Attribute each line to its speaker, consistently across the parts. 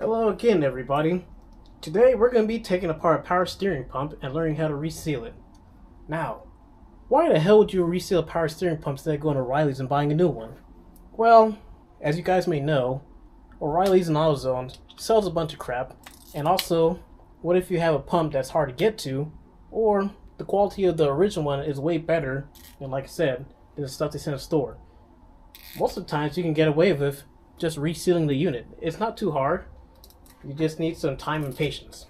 Speaker 1: Hello again, everybody. Today we're going to be taking apart a power steering pump and learning how to reseal it. Now, why the hell would you reseal a power steering pump instead of going to O'Reilly's and buying a new one? Well, as you guys may know, O'Reilly's and AutoZone sells a bunch of crap, and also, what if you have a pump that's hard to get to, or the quality of the original one is way better, and like I said, than the stuff they send in the store. Most of the times you can get away with just resealing the unit. It's not too hard. You just need some time and patience.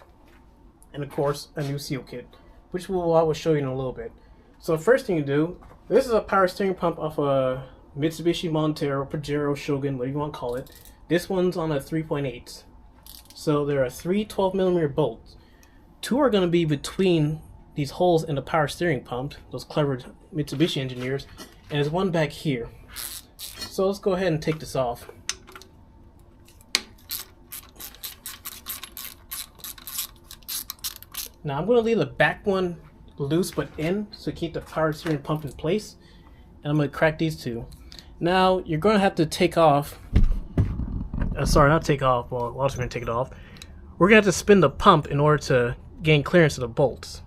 Speaker 1: And of course, a new seal kit, which I will show you in a little bit. So the first thing you do, this is a power steering pump off a Mitsubishi Montero, Pajero, Shogun, whatever you want to call it. This one's on a 3.8. So there are three 12mm bolts. Two are going to be between these holes in the power steering pump, those clever Mitsubishi engineers, and there's one back here. So let's go ahead and take this off. Now I'm going to leave the back one loose but in to keep the power steering pump in place, and I'm going to crack these two. Now you're going to have to take off, sorry, not take off, well, we're also going to take it off. We're going to have to spin the pump in order to gain clearance of the bolts.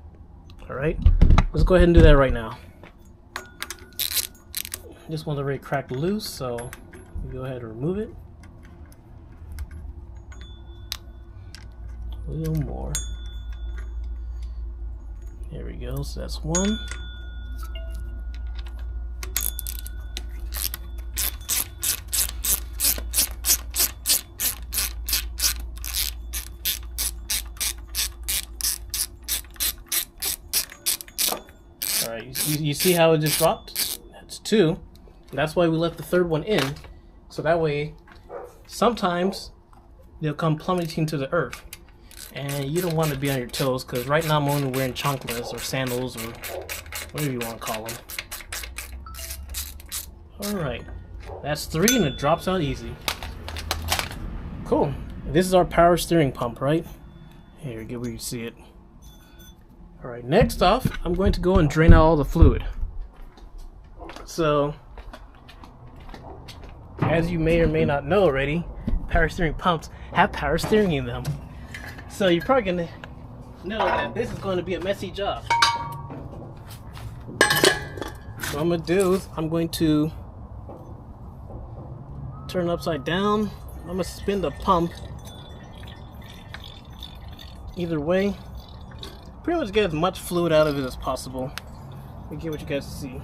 Speaker 1: Alright, let's go ahead and do that right now. This one's already cracked loose, so we go ahead and remove it. A little more. There we go, so that's one. Alright, you see how it just dropped? That's two. That's why we left the third one in, so that way sometimes they'll come plummeting to the earth, and you don't want to be on your toes, because right now I'm only wearing chanclas or sandals or whatever you want to call them. Alright, that's three and it drops out easy. Cool. This is our power steering pump, right? Here, get where you see it. Alright, next off, I'm going to go and drain out all the fluid. So, as you may or may not know already, power steering pumps have power steering in them. So you're probably going to know that this is going to be a messy job. So what I'm going to do is I'm going to turn it upside down. I'm going to spin the pump either way. Pretty much get as much fluid out of it as possible. Let me get what you guys see.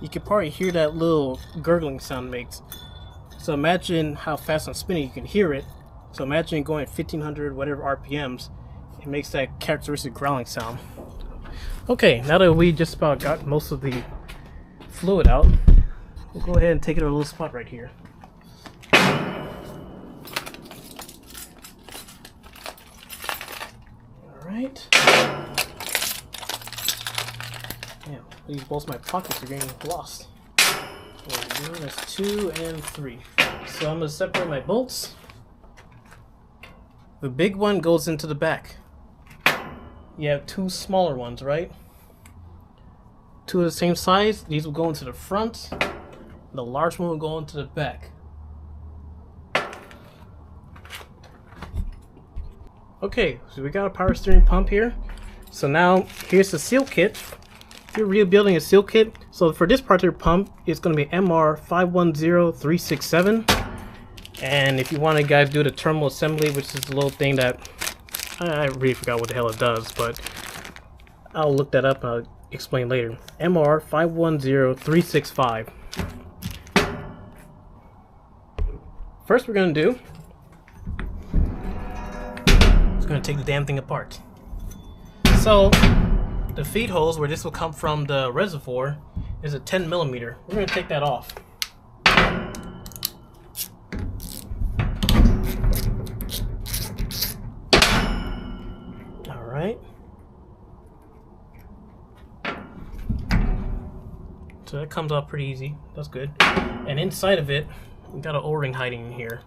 Speaker 1: You can probably hear that little gurgling sound it makes. So imagine how fast I'm spinning, you can hear it. So imagine going at 1500 whatever RPMs, it makes that characteristic growling sound. Okay, now that we just about got most of the fluid out, we'll go ahead and take it to a little spot right here. Alright. Damn, these bolts in my pockets are getting lost. There we go, that's 2 and 3. So I'm going to separate my bolts. The big one goes into the back. You have two smaller ones, right? Two of the same size. These will go into the front. The large one will go into the back. Okay, so we got a power steering pump here. So now here's the seal kit. If you're rebuilding a seal kit, so for this particular pump, it's going to be MR510367. And if you want to guys do the terminal assembly, which is the little thing that I really forgot what the hell it does, but I'll look that up and I'll explain later. MR510365. First we're going to do is going to take the damn thing apart. So the feed hose where this will come from the reservoir is a 10mm. We're going to take that off. Alright. So that comes off pretty easy. That's good. And inside of it, we got an O-ring hiding in here.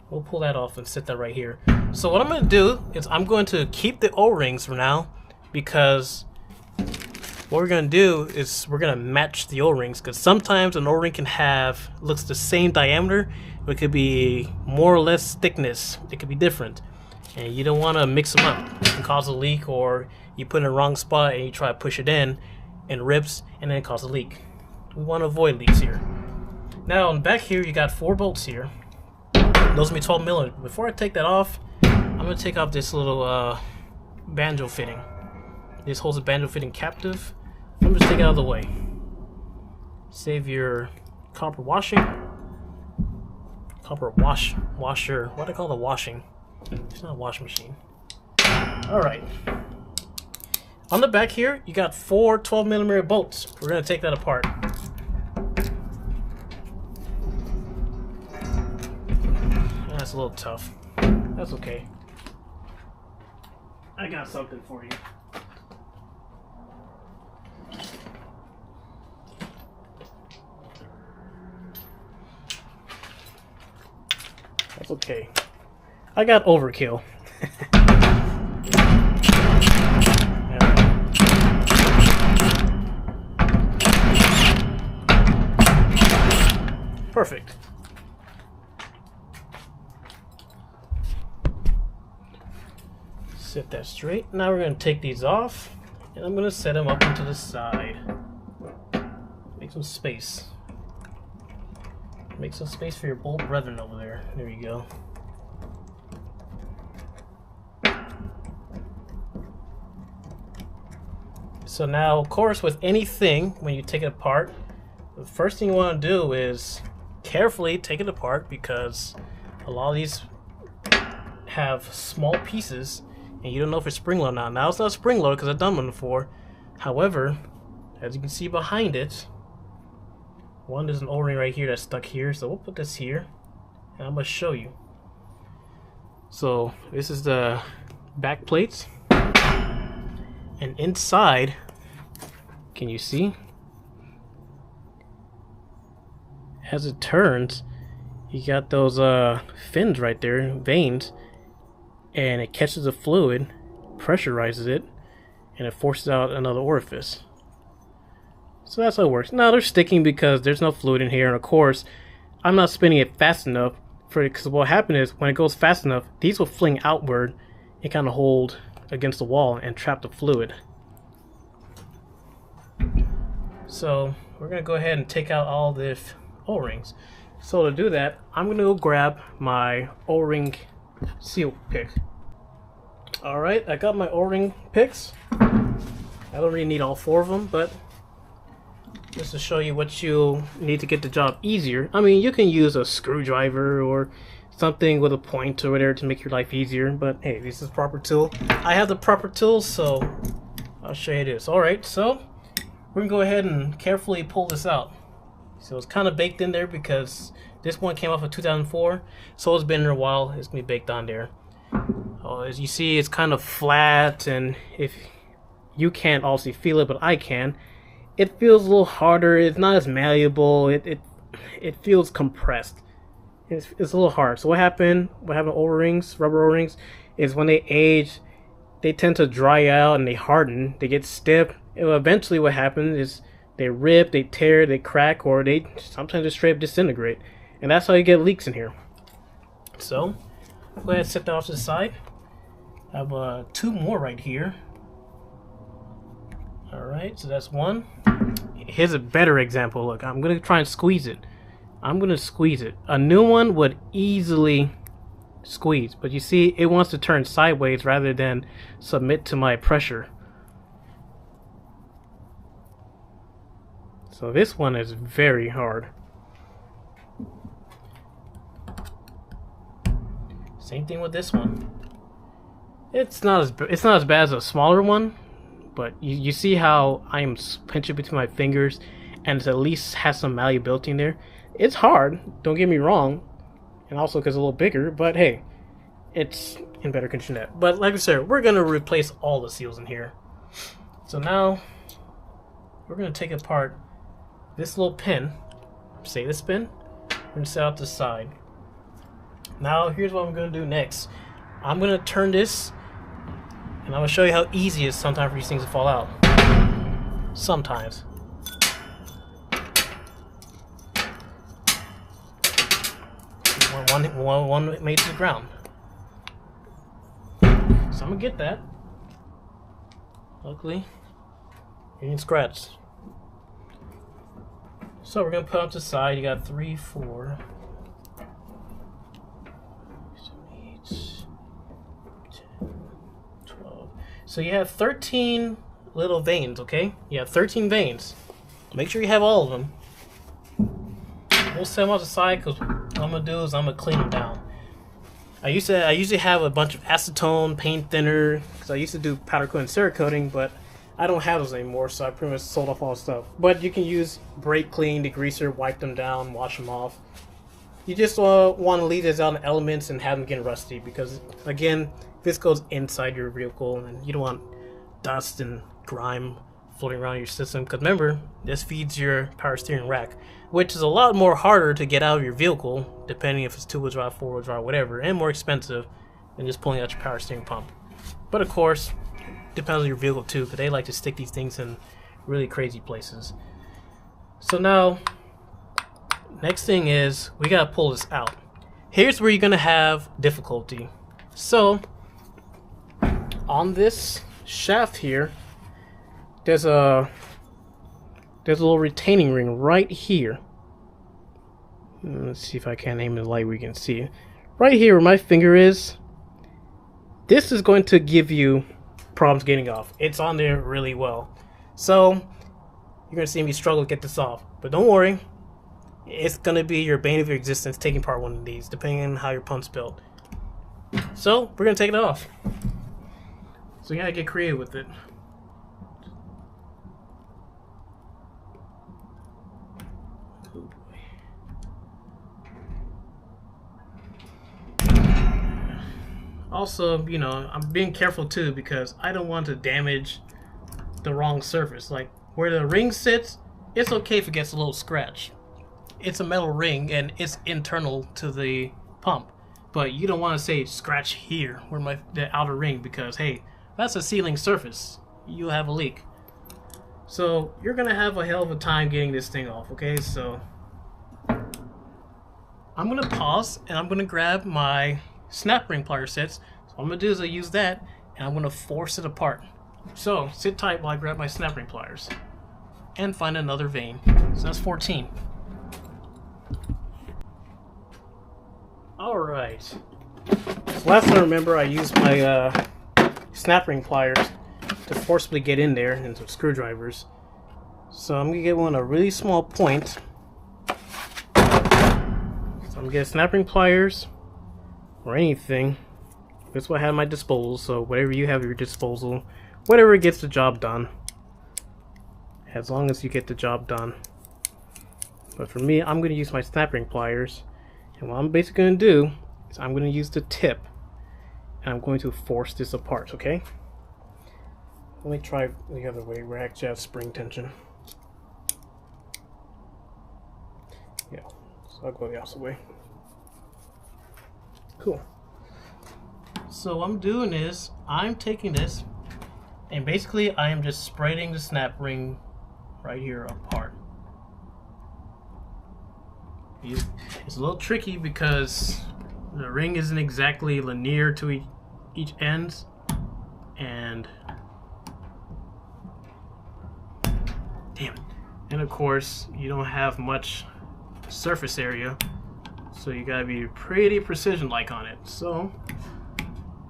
Speaker 1: We'll pull that off and set that right here. So what I'm going to do is I'm going to keep the O-rings for now, because what we're gonna do is we're gonna match the O-rings, because sometimes an O-ring can have looks the same diameter, but it could be more or less thickness. It could be different, and you don't want to mix them up. It can cause a leak, or you put it in the wrong spot and you try to push it in and rips, and then it causes a leak. We want to avoid leaks here. Now on back here you got 4 bolts here. Those will be 12 millimeter. Before I take that off, I'm gonna take off this little banjo fitting. This holds the banjo fitting captive. I'm just take it out of the way. Save your copper washing. Copper washer. What do I call the washing? It's not a washing machine. Alright. On the back here, you got 4 12 millimeter bolts. We're gonna take that apart. That's a little tough. That's okay. I got something for you. That's okay. I got overkill. Perfect. Set that straight. Now we're going to take these off, and I'm going to set them up into the side. Make some space. Make some space for your bolt brethren over there. There you go. So now, of course, with anything, when you take it apart, the first thing you want to do is carefully take it apart, because a lot of these have small pieces and you don't know if it's spring loaded or not. Now it's not spring loaded because I've done one before. However, as you can see behind it, there's an O-ring right here that's stuck here, so we'll put this here and I'm going to show you. So this is the back plates, and inside, can you see? As it turns, you got those fins right there, veins, and it catches the fluid, pressurizes it, and it forces out another orifice. So that's how it works. Now they're sticking because there's no fluid in here, and of course I'm not spinning it fast enough for it, because what happens is when it goes fast enough, these will fling outward and kind of hold against the wall and trap the fluid. So we're gonna go ahead and take out all the O-rings. So to do that, I'm gonna go grab my O-ring seal pick. Alright, I got my O-ring picks. I don't really need all 4 of them, but just to show you what you need to get the job easier. I mean, you can use a screwdriver or something with a point or whatever to make your life easier, but hey, this is proper tool. I have the proper tools, so I'll show you this. Alright, so we're gonna go ahead and carefully pull this out. So it's kind of baked in there because this one came off of 2004, so it's been there a while. It's gonna be baked on there. As you see, it's kind of flat, and if you can't obviously feel it, but I can, it feels a little harder. It's not as malleable. It feels compressed. It's a little hard. So what happened O-rings, rubber O-rings, is when they age, they tend to dry out and they harden. They get stiff. And eventually what happens is they rip, they tear, they crack, or they sometimes just straight up disintegrate. And that's how you get leaks in here. So go ahead and set that off to the side. I have 2 more right here. Alright, so that's one. Here's a better example. Look, I'm going to try and squeeze it. I'm going to squeeze it. A new one would easily squeeze, but you see, it wants to turn sideways rather than submit to my pressure. So this one is very hard. Same thing with this one. It's not as bad as a smaller one, but you see how I am pinching between my fingers, and it at least has some malleability in there. It's hard, don't get me wrong, and also because it's a little bigger, but hey, it's in better condition than that. But like I said, we're gonna replace all the seals in here. So now we're gonna take apart this little pin, say this pin, we're gonna set out the side. Now here's what I'm gonna do next. I'm gonna turn this, and I'm gonna show you how easy it is sometimes for these things to fall out. Sometimes. One made to the ground. So I'm gonna get that. Luckily, you didn't scratch. So we're gonna put up to the side. You got 3, 4, 8, 10, 12. So you have 13 little veins, okay? You have 13 veins. Make sure you have all of them. We'll set them on the side because what I'm gonna do is I'm gonna clean them down. I usually have a bunch of acetone, paint thinner, because I used to do powder coating and Cerakoting, but I don't have those anymore, so I pretty much sold off all the stuff. But you can use brake clean, degreaser, wipe them down, wash them off. You just want to leave this out in elements and have them get rusty, because again, this goes inside your vehicle, and you don't want dust and grime floating around your system. Because remember, this feeds your power steering rack, which is a lot more harder to get out of your vehicle, depending if it's 2-wheel drive, 4-wheel drive, whatever, and more expensive than just pulling out your power steering pump. But of course, depends on your vehicle too, because they like to stick these things in really crazy places. So now, next thing is we gotta pull this out. Here's where you're gonna have difficulty. So on this shaft here, there's a little retaining ring right here. Let's see if I can aim the light where you can see it. Right here where my finger is, this is going to give you problems getting off. It's on there really well. So you're going to see me struggle to get this off. But don't worry, it's going to be your bane of your existence taking apart one of these, depending on how your pump's built. So we're going to take it off. So you got to get creative with it. Also, you know, I'm being careful too because I don't want to damage the wrong surface. Like where the ring sits, it's okay if it gets a little scratch. It's a metal ring and it's internal to the pump. But you don't want to say scratch here where the outer ring, because hey, that's a sealing surface. You'll have a leak. So you're gonna have a hell of a time getting this thing off, okay? So I'm gonna pause and I'm gonna grab my snap ring plier sets. So what I'm gonna do is I use that and I'm gonna force it apart. So sit tight while I grab my snap ring pliers and find another vein. So that's 14. Alright. So last time I remember I used my snap ring pliers to forcibly get in there and some screwdrivers. So I'm gonna get one a really small point. So I'm gonna get snap ring pliers or anything. That's what I have at my disposal, so whatever you have at your disposal, whatever gets the job done, as long as you get the job done. But for me, I'm going to use my snap ring pliers, and what I'm basically going to do is I'm going to use the tip and I'm going to force this apart, okay? Let me try the other way where I actually have spring tension. Yeah, so I'll go the opposite way. Cool. So what I'm doing is I'm taking this and basically I am just spreading the snap ring right here apart. It's a little tricky because the ring isn't exactly linear to each ends, and damn it. And of course you don't have much surface area, so you gotta be pretty precision-like on it. So,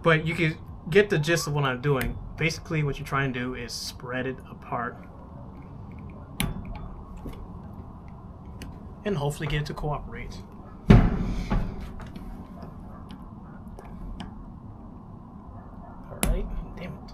Speaker 1: but you can get the gist of what I'm doing. Basically, what you're trying to do is spread it apart and hopefully get it to cooperate. Alright, damn it.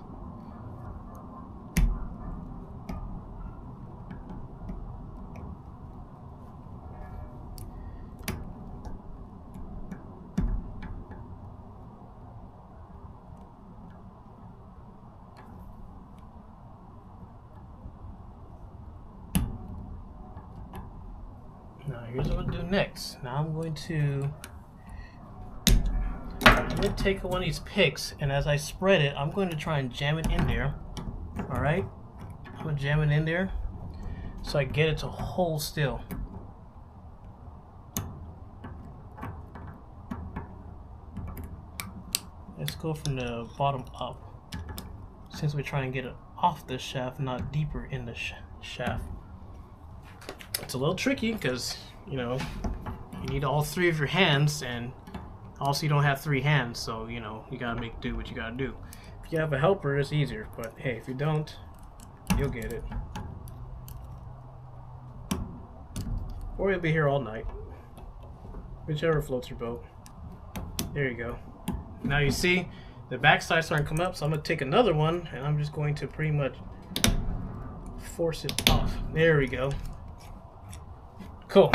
Speaker 1: Now here's what I'm going to do next. Now I'm going to take one of these picks, and as I spread it, I'm going to try and jam it in there. Alright? I'm gonna jam it in there so I get it to hold still. Let's go from the bottom up, since we're trying to get it off the shaft, not deeper in the shaft. It's a little tricky because, you know, you need all three of your hands, and also you don't have three hands, so, you know, you gotta make do what you gotta do. If you have a helper, it's easier, but hey, if you don't, you'll get it. Or you'll be here all night. Whichever floats your boat. There you go. Now you see the backside's starting to come up, so I'm going to take another one and I'm just going to pretty much force it off. There we go. Cool.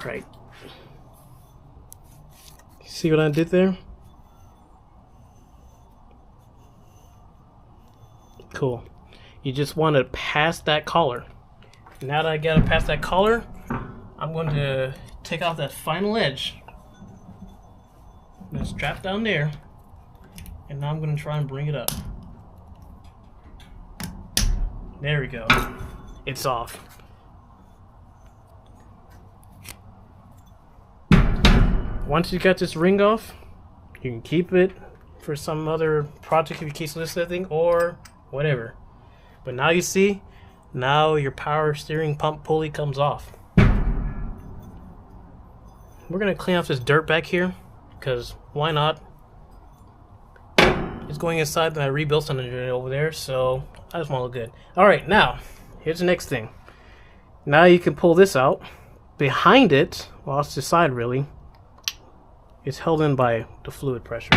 Speaker 1: Right. See what I did there? Cool. You just want to pass that collar. Now that I got it past that collar, I'm going to take off that final edge. I'm going to strap down there, and now I'm going to try and bring it up. There we go. It's off. Once you got this ring off, you can keep it for some other project if you keep this thing or whatever. But now you see, now your power steering pump pulley comes off. We're going to clean off this dirt back here, because why not? It's going inside, and I rebuilt something over there, so I just want to look good. Alright, now, here's the next thing. Now you can pull this out. Behind it, well, it's the side really, it's held in by the fluid pressure.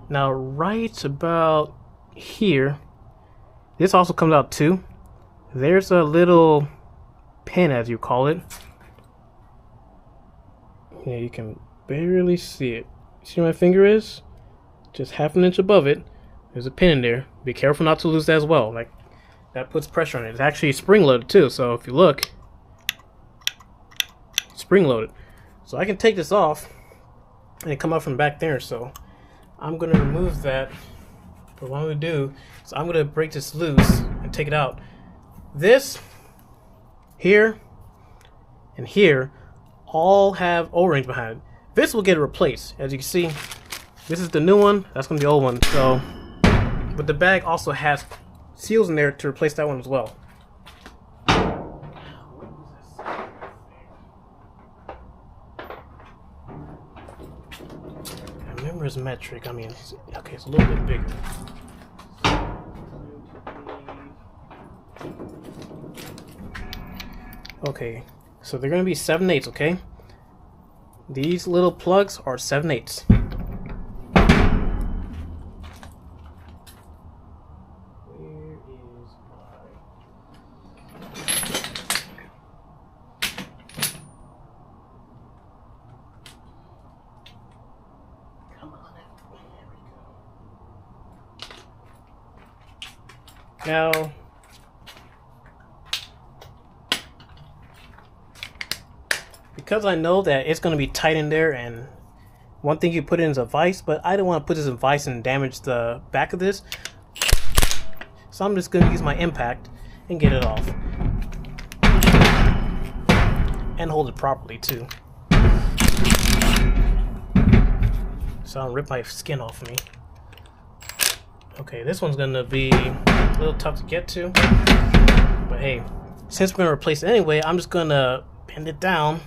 Speaker 1: Now, right about here, this also comes out too. There's a little pin, as you call it. Yeah, you can barely see it. See where my finger is? Just half an inch above it. There's a pin in there. Be careful not to lose that as well. Like, that puts pressure on it. It's actually spring loaded too, so if you look, spring loaded. So I can take this off and come out from back there. So I'm gonna remove that. But what I'm gonna do is I'm gonna break this loose and take it out. This, here, and here all have O-rings behind it. This will get replaced. As you can see, this is the new one, that's going to be the old one. So, but the bag also has seals in there to replace that one as well. I remember it's metric. I mean, okay, it's a little bit bigger. Okay, so they're going to be 7/8, okay? These little plugs are 7/8. Where is come on, there we go. Now, because I know that it's going to be tight in there, and one thing you put in is a vise, but I don't want to put this in vise and damage the back of this. So I'm just going to use my impact and get it off. And hold it properly too. So I'll rip my skin off of me. Okay, this one's going to be a little tough to get to. But hey, since we're going to replace it anyway, I'm just going to bend it down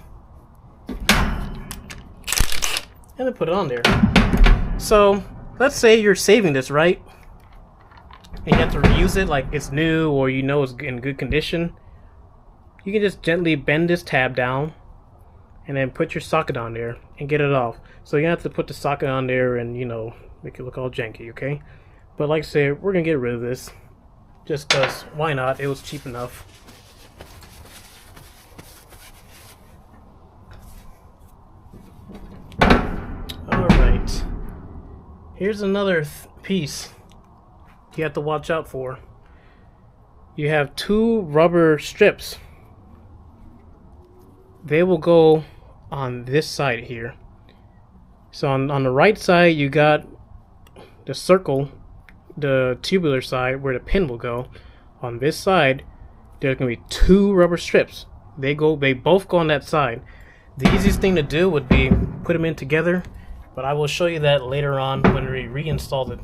Speaker 1: and then put it on there. So let's say you're saving this, right? And you have to reuse it like it's new, or you know it's in good condition. You can just gently bend this tab down and then put your socket on there and get it off. So you have to put the socket on there and, you know, make it look all janky, okay? But like I said, we're gonna get rid of this just because why not? It was cheap enough. Alright, here's another piece you have to watch out for. You have two rubber strips. They will go on this side here. So on the right side you got the circle, the tubular side where the pin will go. on this side, there's gonna be 2 rubber strips. They both go on that side. The easiest thing to do would be put them in together, but I will show you that later on when we reinstall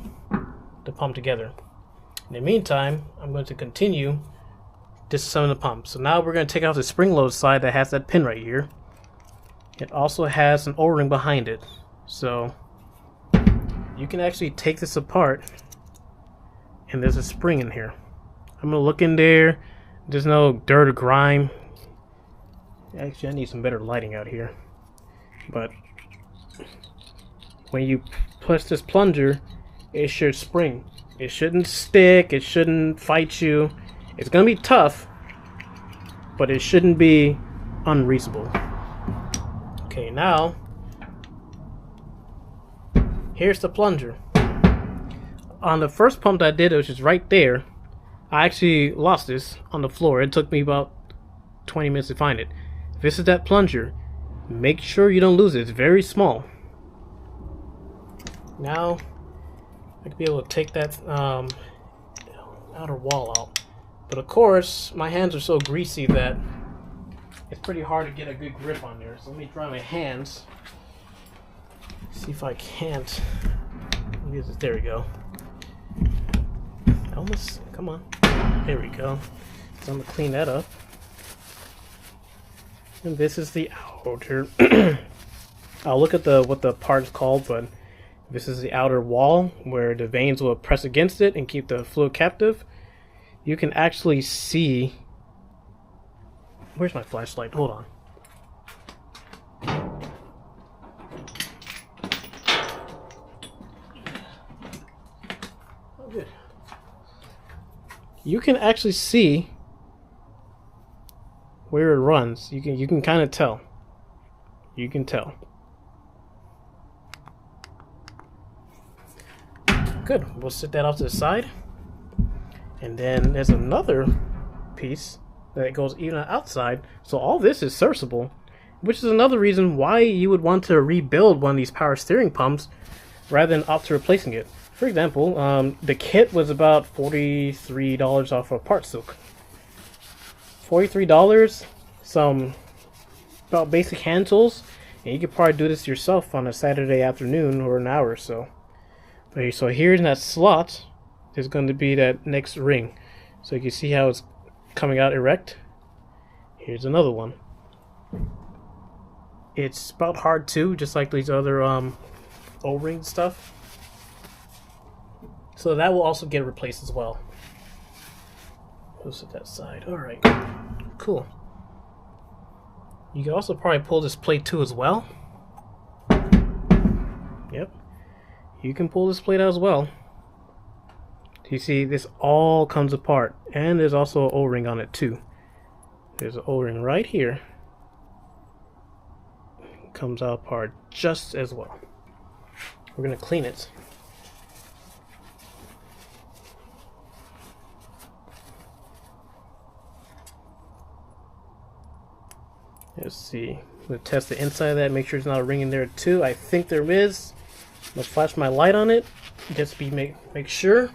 Speaker 1: the pump together. In the meantime, I'm going to continue disassembling the pump. So now we're going to take out the spring load side that has that pin right here. It also has an O-ring behind it. So you can actually take this apart, and there's a spring in here. I'm going to look in there. There's no dirt or grime. Actually, I need some better lighting out here. But when you push this plunger, it should spring. It shouldn't stick. It shouldn't fight you. It's going to be tough, but it shouldn't be unreasonable. Okay, now, here's the plunger. On the first pump that I did, which is right there, I actually lost this on the floor. It took me about 20 minutes to find it. If this is that plunger, make sure you don't lose it. It's very small. Now, I could be able to take that outer wall out. But of course, my hands are so greasy that it's pretty hard to get a good grip on there. So let me dry my hands. See if I can't. There we go. Almost, come on. There we go. So I'm gonna clean that up. And this is the outer. I'll look at what the part is called, but this is the outer wall where the vanes will press against it and keep the fluid captive. You can actually see. Where's my flashlight? Hold on. Oh, good. You can actually see where it runs. You can kind of tell. You can tell. Good. We'll set that off to the side. And then there's another piece that goes even outside. So all this is serviceable, which is another reason why you would want to rebuild one of these power steering pumps rather than opt to replacing it. For example, the kit was about $43 off of Partsook. $43, some about basic hand tools, and you could probably do this yourself on a Saturday afternoon or an hour or so. Okay, so here in that slot, there's going to be that next ring. So you can see how it's coming out erect. Here's another one. It's about hard too, just like these other O-ring stuff. So that will also get replaced as well. We'll set that side. Alright, cool. You can also probably pull this plate too as well. Yep. You can pull this plate out as well. You see, this all comes apart, and there's also an O-ring on it too. There's an O-ring right here. It comes out apart just as well. We're gonna clean it. Let's see. I'm gonna test the inside of that. Make sure there's not a ring in there too. I think there is. I'm gonna flash my light on it just to make sure.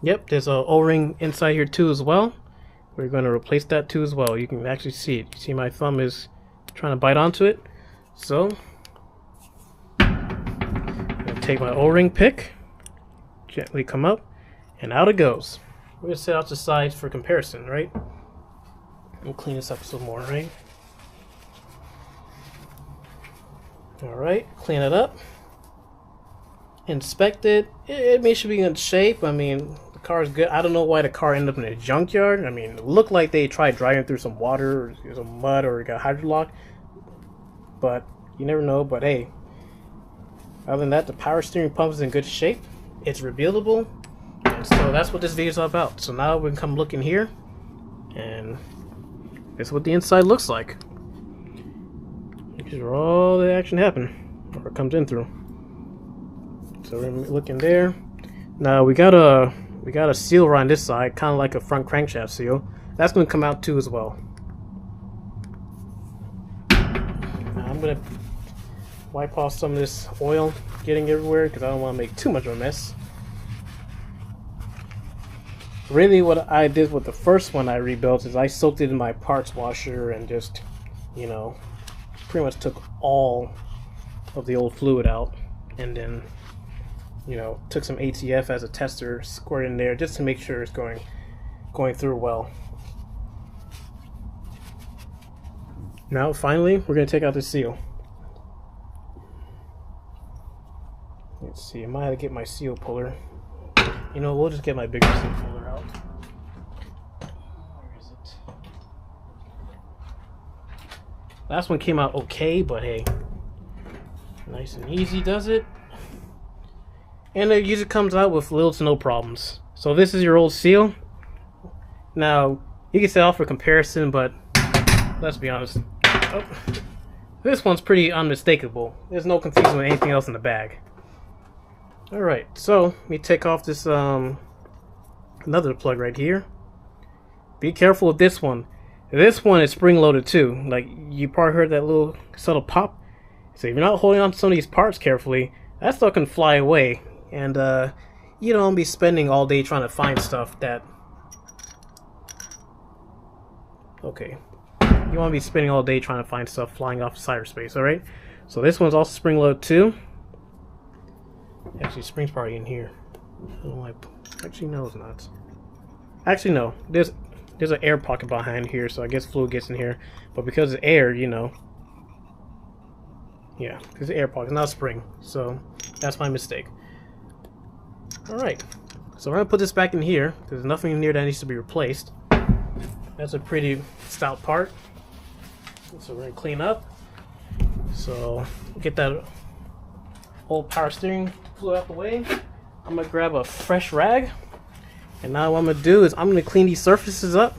Speaker 1: Yep, there's a O-ring inside here too as well. We're going to replace that too as well. You can actually see it. You see my thumb is trying to bite onto it. So I'm going to take my O-ring pick, gently come up, and out it goes. We're going to set out the sides for comparison, right? We'll clean this up some more, right? Alright, clean it up. Inspect it. It should be in shape. I mean, the car is good. I don't know why the car ended up in a junkyard. I mean, it looked like they tried driving through some water or some mud or it got hydrolocked. But you never know. But hey, other than that, the power steering pump is in good shape. It's rebuildable. And so that's what this video is all about. So now we can come look in here. And this is what the inside looks like. This is where all the action happened. Or it comes in through. So we're gonna look in there. Now we got a seal around this side, kind of like a front crankshaft seal. That's gonna come out too as well. Now I'm gonna wipe off some of this oil getting everywhere because I don't want to make too much of a mess. Really, what I did with the first one I rebuilt is I soaked it in my parts washer and just, you know, pretty much took all of the old fluid out, and then, you know, took some ATF as a tester, squirted in there just to make sure it's going through well. Now finally we're going to take out the seal. Let's see, I might have to get my seal puller. You know, we'll just get my bigger seal puller out. Where is it? Last one came out okay, but hey, nice and easy does it. And it usually comes out with little to no problems. So this is your old seal. Now, you can set off for comparison, but let's be honest. Oh, this one's pretty unmistakable. There's no confusion with anything else in the bag. Alright, so let me take off this another plug right here. Be careful with this one. This one is spring loaded too. Like, you probably heard that little subtle pop. So if you're not holding on to some of these parts carefully, that stuff can fly away. And you don't be spending all day trying to find stuff that... Okay. You want to be spending all day trying to find stuff flying off cyberspace, alright? So this one's also spring loaded too. Actually, spring's probably in here. I don't know why. Actually, no, it's not. Actually, no. There's an air pocket behind here, so I guess fluid gets in here. But because it's air, you know. Yeah, there's an air pocket, not a spring. So that's my mistake. Alright. So we're going to put this back in here. There's nothing in here that needs to be replaced. That's a pretty stout part. So we're going to clean up. So get that old power steering fluid out the way. I'm going to grab a fresh rag. And now what I'm going to do is I'm going to clean these surfaces up,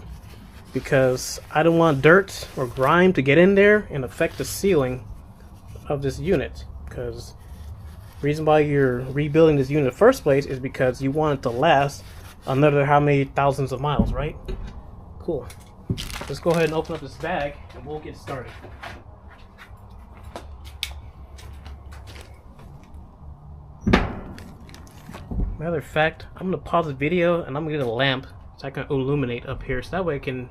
Speaker 1: because I don't want dirt or grime to get in there and affect the sealing of this unit. Because the reason why you're rebuilding this unit in the first place is because you want it to last another how many thousands of miles, right? Cool. Let's go ahead and open up this bag and we'll get started. Matter of fact, I'm going to pause the video and I'm going to get a lamp so I can illuminate up here, so that way I can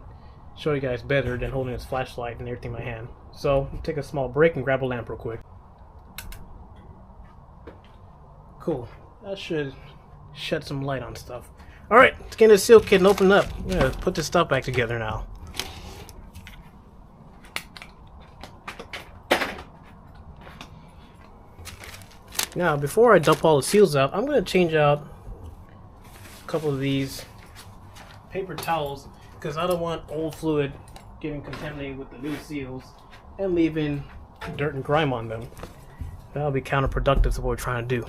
Speaker 1: show you guys better than holding this flashlight and everything in my hand. So, take a small break and grab a lamp real quick. Cool. That should shed some light on stuff. Alright, let's get into the seal kit and open it up. I'm going to put this stuff back together now. Now, before I dump all the seals out, I'm going to change out a couple of these paper towels, because I don't want old fluid getting contaminated with the new seals and leaving dirt and grime on them. That'll be counterproductive to what we're trying to do.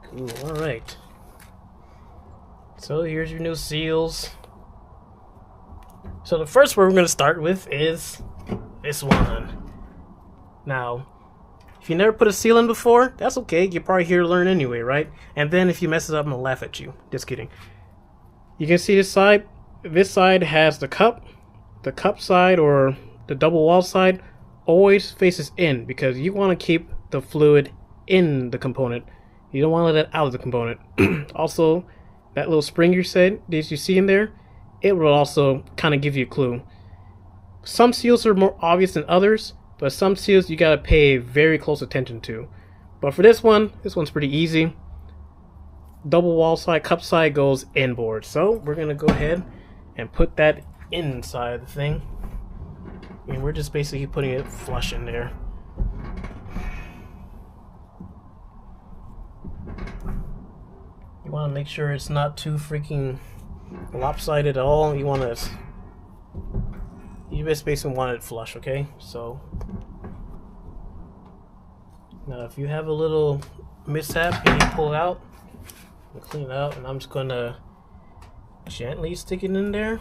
Speaker 1: Cool, alright. So here's your new seals. So the first one we're going to start with is this one. Now, if you never put a seal in before, that's okay. You're probably here to learn anyway, right? And then if you mess it up, I'm gonna laugh at you. Just kidding. You can see this side. This side has the cup. The cup side, or the double wall side, always faces in, because you want to keep the fluid in the component. You don't want to let it out of the component. Also, that little spring you see in there, it will also kind of give you a clue. Some seals are more obvious than others, but some seals you gotta pay very close attention to. But for this one's pretty easy. Double wall side, cup side goes inboard. So we're gonna go ahead and put that inside the thing. And we're just basically putting it flush in there. You wanna make sure it's not too freaking lopsided at all. You just basically want it flush, okay? So now if you have a little mishap and you pull it out, and clean it out, and I'm just gonna gently stick it in there,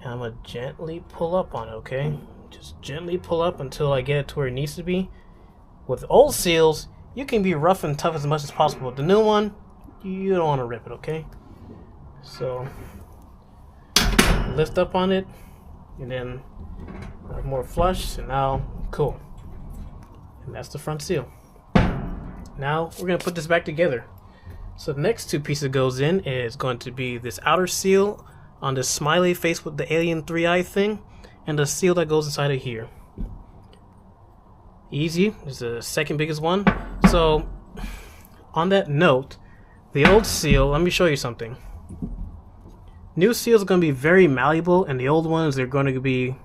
Speaker 1: and I'm gonna gently pull up on it, okay? Just gently pull up until I get it to where it needs to be. With old seals, you can be rough and tough as much as possible. With the new one, you don't want to rip it, okay? So lift up on it, and then more flush, and now cool. And that's the front seal. Now we're gonna put this back together. So the next two pieces goes in is going to be this outer seal on this smiley face with the alien 3-eye thing, and the seal that goes inside of here. Easy. It's the second biggest one. So on that note, the old seal, let me show you something. New seals are going to be very malleable, and the old ones are going to be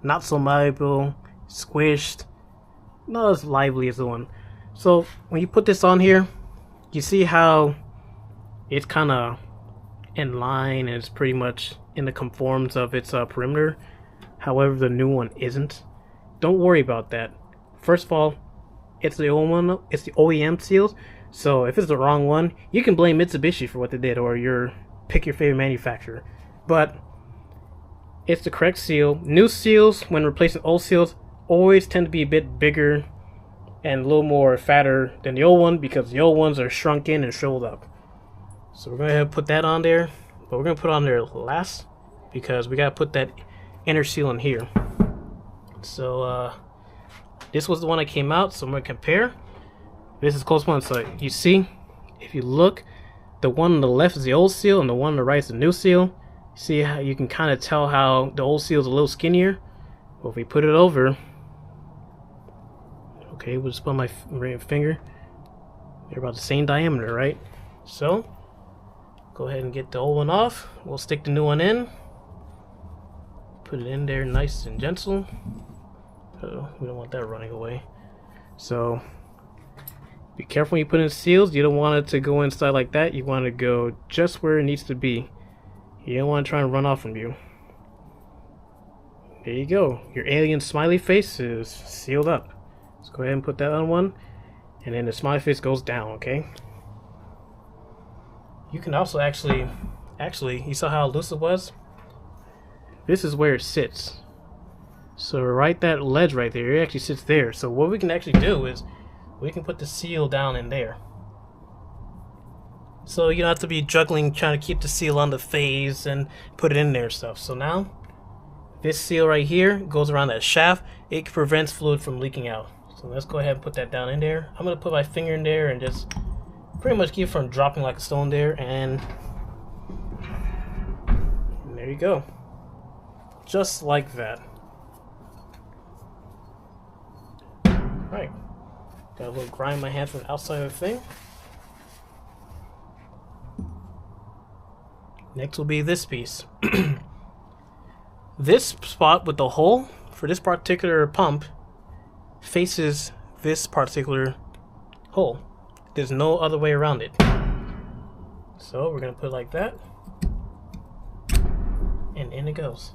Speaker 1: not so malleable, squished, not as lively as the one. So when you put this on here, you see how it's kind of in line and it's pretty much in the conforms of its perimeter. However, the new one isn't. Don't worry about that. First of all, it's the old one. It's the OEM seals. So if it's the wrong one, you can blame Mitsubishi for what they did, or pick your favorite manufacturer. But it's the correct seal. New seals, when replacing old seals, always tend to be a bit bigger and a little more fatter than the old one, because the old ones are shrunken and shriveled up. So we're going to put that on there, but we're going to put it on there last because we got to put that inner seal in here. So this was the one that came out, so I'm going to compare. This is the close one. So you see, if you look, the one on the left is the old seal and the one on the right is the new seal. See how you can kind of tell how the old seal is a little skinnier? Well, if we put it over, okay, we'll just put my finger. They're about the same diameter, right? So go ahead and get the old one off. We'll stick the new one in. Put it in there nice and gentle. We don't want that running away. So be careful when you put in seals. You don't want it to go inside like that. You want to go just where it needs to be. You don't want to try and run off from you. There you go. Your alien smiley face is sealed up. Let's go ahead and put that on one. And then the smiley face goes down, okay? You can also actually, you saw how loose it was? This is where it sits. So right, that ledge right there, it actually sits there. So what we can actually do is we can put the seal down in there. So you don't have to be juggling trying to keep the seal on the face and put it in there and stuff. So now this seal right here goes around that shaft. It prevents fluid from leaking out. So let's go ahead and put that down in there. I'm going to put my finger in there and just pretty much keep it from dropping like a stone there, and there you go. Just like that. Right. Got a little grime in my hand from the outside of the thing. Next will be this piece. This spot with the hole for this particular pump faces this particular hole. There's no other way around it. So we're going to put it like that. And in it goes.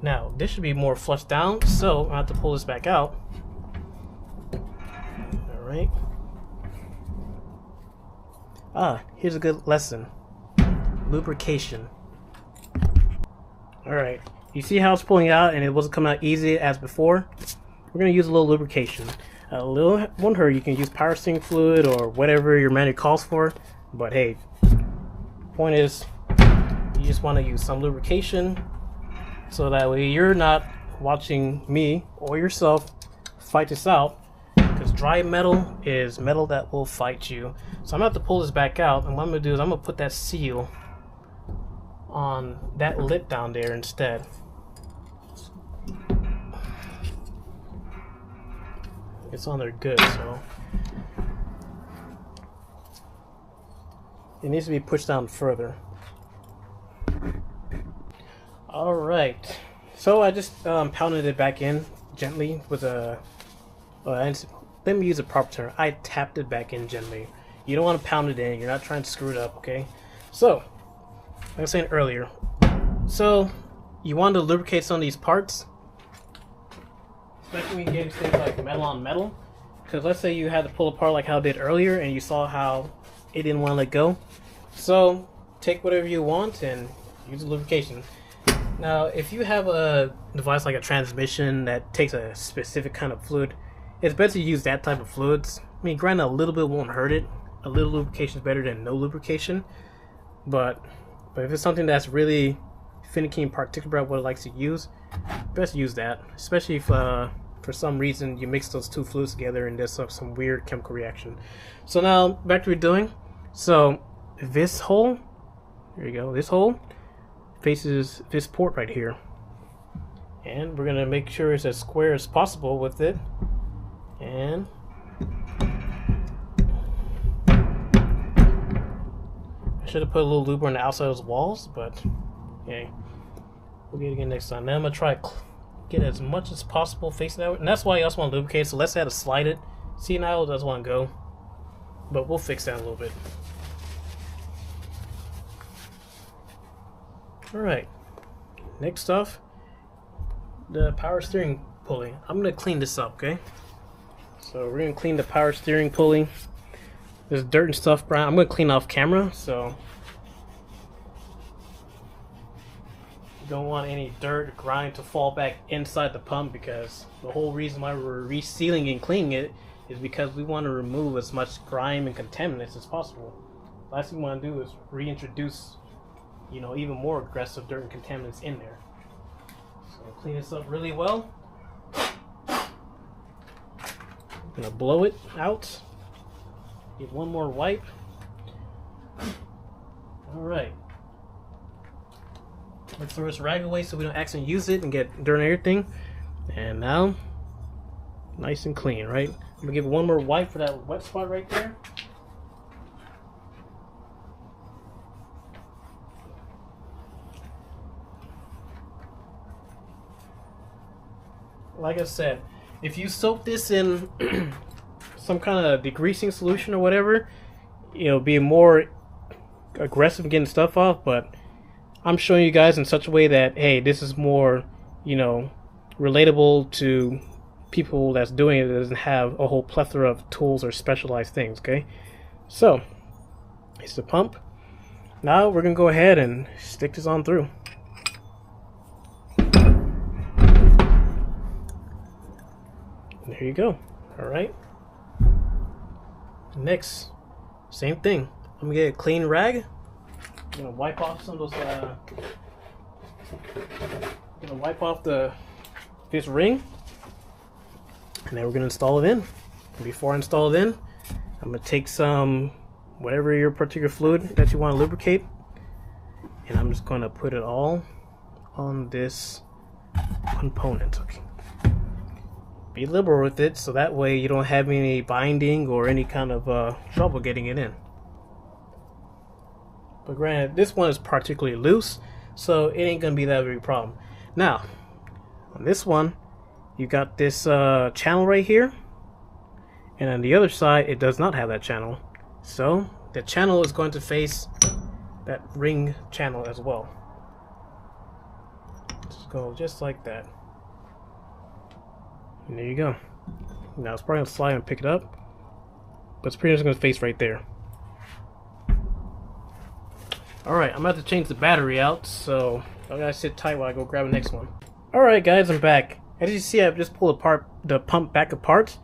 Speaker 1: Now, this should be more flushed down, so I have to pull this back out. Alright. Here's a good lesson. Lubrication. Alright. You see how it's pulling out and it wasn't coming out easy as before? We're going to use a little lubrication. A little won't hurt. You can use power steering fluid or whatever your manual calls for. But hey, point is, you just want to use some lubrication so that way you're not watching me or yourself fight this out, because dry metal is metal that will fight you. So I'm going to have to pull this back out, and what I'm going to do is I'm going to put that seal on that lip down there instead. It's on there good, so it needs to be pushed down further. Alright, so I just pounded it back in gently with a let me use a proper term. I tapped it back in gently. You don't want to pound it in. You're not trying to screw it up, okay? So like I was saying earlier, so you want to lubricate some of these parts, especially when you get things like metal on metal, because let's say you had to pull apart like how I did earlier and you saw how it didn't want to let go. So take whatever you want and use the lubrication. Now if you have a device like a transmission that takes a specific kind of fluid, it's better to use that type of fluids. I mean, granted, a little bit won't hurt it. A little lubrication is better than no lubrication, but if it's something that's really finicky and particular about what it likes to use, best use that, especially if for some reason you mix those two fluids together and there's some weird chemical reaction. So now back to what we're doing. So this hole, here you go, this hole faces this port right here. And we're gonna make sure it's as square as possible with it. And I should have put a little lube on the outside of those walls, but okay, we'll get it again next time. Now I'm gonna try to get as much as possible facing out, and that's why you also want to lubricate. So let's have to slide it. See, now it doesn't want to go, but we'll fix that a little bit. All right, next off, the power steering pulley. I'm gonna clean this up, okay? So we're gonna clean the power steering pulley. There's dirt and stuff, Brian. I'm gonna clean off camera, so you don't want any dirt or grime to fall back inside the pump, because the whole reason why we're resealing and cleaning it is because we want to remove as much grime and contaminants as possible. Last thing we want to do is reintroduce, you know, even more aggressive dirt and contaminants in there. So clean this up really well. I'm gonna blow it out. Get one more wipe. Alright. Let's throw this rag away so we don't accidentally use it and get dirt and everything. And now, nice and clean, right? I'm gonna give it one more wipe for that wet spot right there. Like I said, if you soak this in some kind of degreasing solution or whatever, it'll be more aggressive in getting stuff off, but I'm showing you guys in such a way that, hey, this is more, you know, relatable to people that's doing it that doesn't have a whole plethora of tools or specialized things, okay? So, it's the pump. Now we're gonna go ahead and stick this on through. There you go. Alright. Next, same thing. I'm gonna get a clean rag. I'm gonna wipe off some of those gonna wipe off this ring, and then we're gonna install it in. And before I install it in, I'm gonna take some whatever your particular fluid that you want to lubricate, and I'm just gonna put it all on this component. Okay. Be liberal with it, so that way you don't have any binding or any kind of trouble getting it in. But granted, this one is particularly loose, so it ain't gonna be that big problem. Now, on this one, you got this channel right here, and on the other side, it does not have that channel. So the channel is going to face that ring channel as well. Just go just like that. And there you go. Now it's probably gonna slide and pick it up, but it's pretty much gonna face right there. Alright, I'm about to change the battery out, so I gotta sit tight while I go grab the next one. Alright guys, I'm back. As you see, I've just pulled the pump back apart.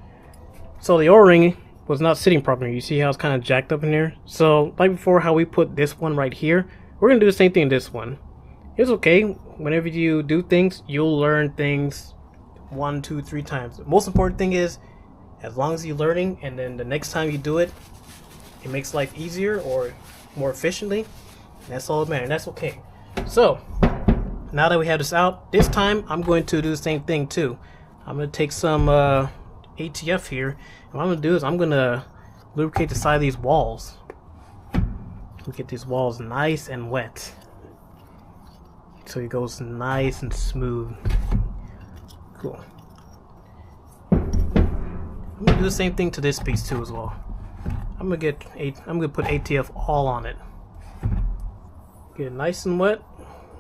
Speaker 1: So the O-ring was not sitting properly. You see how it's kind of jacked up in there? So like before, how we put this one right here, we're gonna do the same thing in this one. It's okay. Whenever you do things, you'll learn things 1, 2, 3 times. The most important thing is, as long as you're learning, and then the next time you do it, it makes life easier or more efficiently. That's all that matters. That's okay. So now that we have this out, this time I'm going to do the same thing too. I'm going to take some ATF here, and what I'm going to do is I'm going to lubricate the side of these walls. Get these walls nice and wet, so it goes nice and smooth. Cool. I'm gonna do the same thing to this piece too as well. I'm gonna put ATF all on it. Get it nice and wet.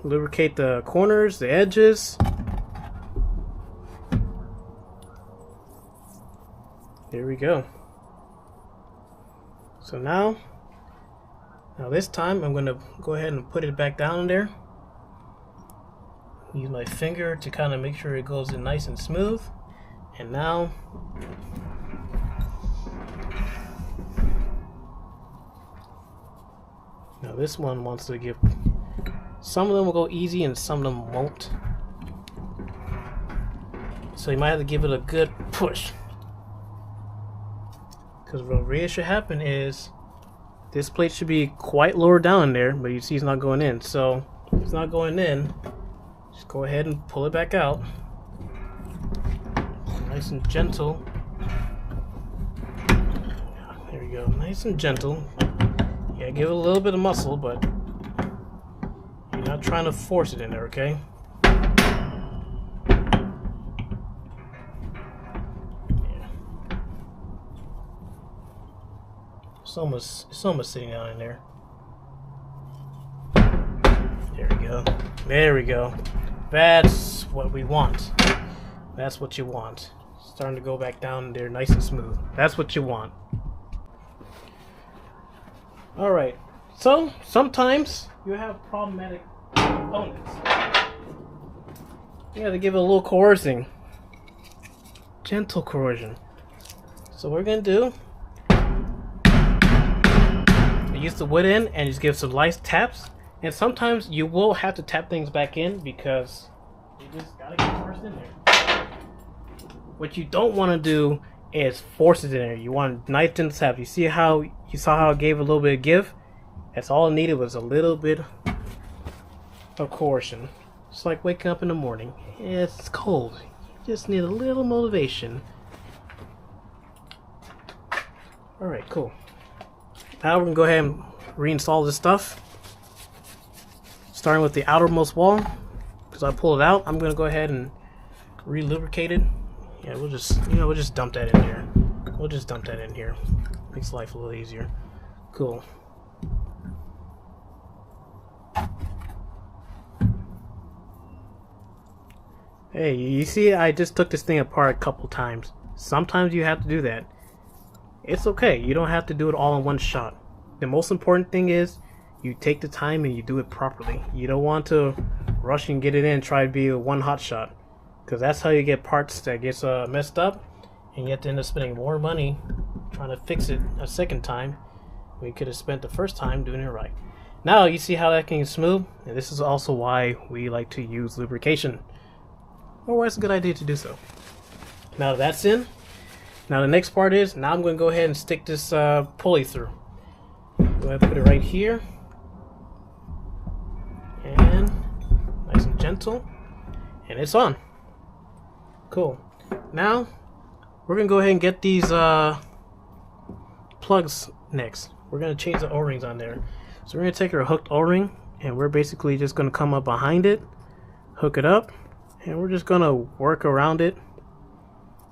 Speaker 1: Lubricate the corners, the edges. There we go. So now this time I'm gonna go ahead and put it back down in there. Use my finger to kind of make sure it goes in nice and smooth. And now this one wants to give, some of them will go easy and some of them won't. So you might have to give it a good push. Because what really should happen is This plate should be quite lower down in there, but you see it's not going in. So if it's not going in, just go ahead and pull it back out. Nice and gentle. There we go, nice and gentle. Yeah, give it a little bit of muscle, but you're not trying to force it in there, okay? It's almost sitting down in there. There we go. There we go. That's what we want. That's what you want. Starting to go back down there nice and smooth. That's what you want. Alright. So, sometimes you have problematic components. You have to give it a little coercing. Gentle coercion. So what we're going to do, use the wood end and just give some light taps, and sometimes you will have to tap things back in because you just gotta get forced in there. What you don't want to do is force it in there. You want nice gentle tap. You saw how it gave a little bit of give? That's all it needed, was a little bit of coercion. It's like waking up in the morning. It's cold. You just need a little motivation. Alright, cool. Now we're going to go ahead and reinstall this stuff. Starting with the outermost wall. Because I pulled it out, I'm going to go ahead and re-lubricate it. Yeah, we'll just dump that in here. We'll just dump that in here. Makes life a little easier. Cool. Hey, you see I just took this thing apart a couple times. Sometimes you have to do that. It's okay, you don't have to do it all in one shot. The most important thing is you take the time and you do it properly. You don't want to rush and get it in and try to be a one hot shot, because that's how you get parts that gets messed up, and you have to end up spending more money trying to fix it a second time when you could have spent the first time doing it right. Now you see how that can smooth, and this is also why we like to use lubrication. Or why it's a good idea to do so. Now that's in. Now the next part is, now I'm going to go ahead and stick this pulley through. Go ahead and put it right here. And nice and gentle. And it's on. Cool. Now, we're going to go ahead and get these plugs next. We're going to change the O-rings on there. So we're going to take our hooked O-ring, and we're basically just going to come up behind it, hook it up, and we're just going to work around it.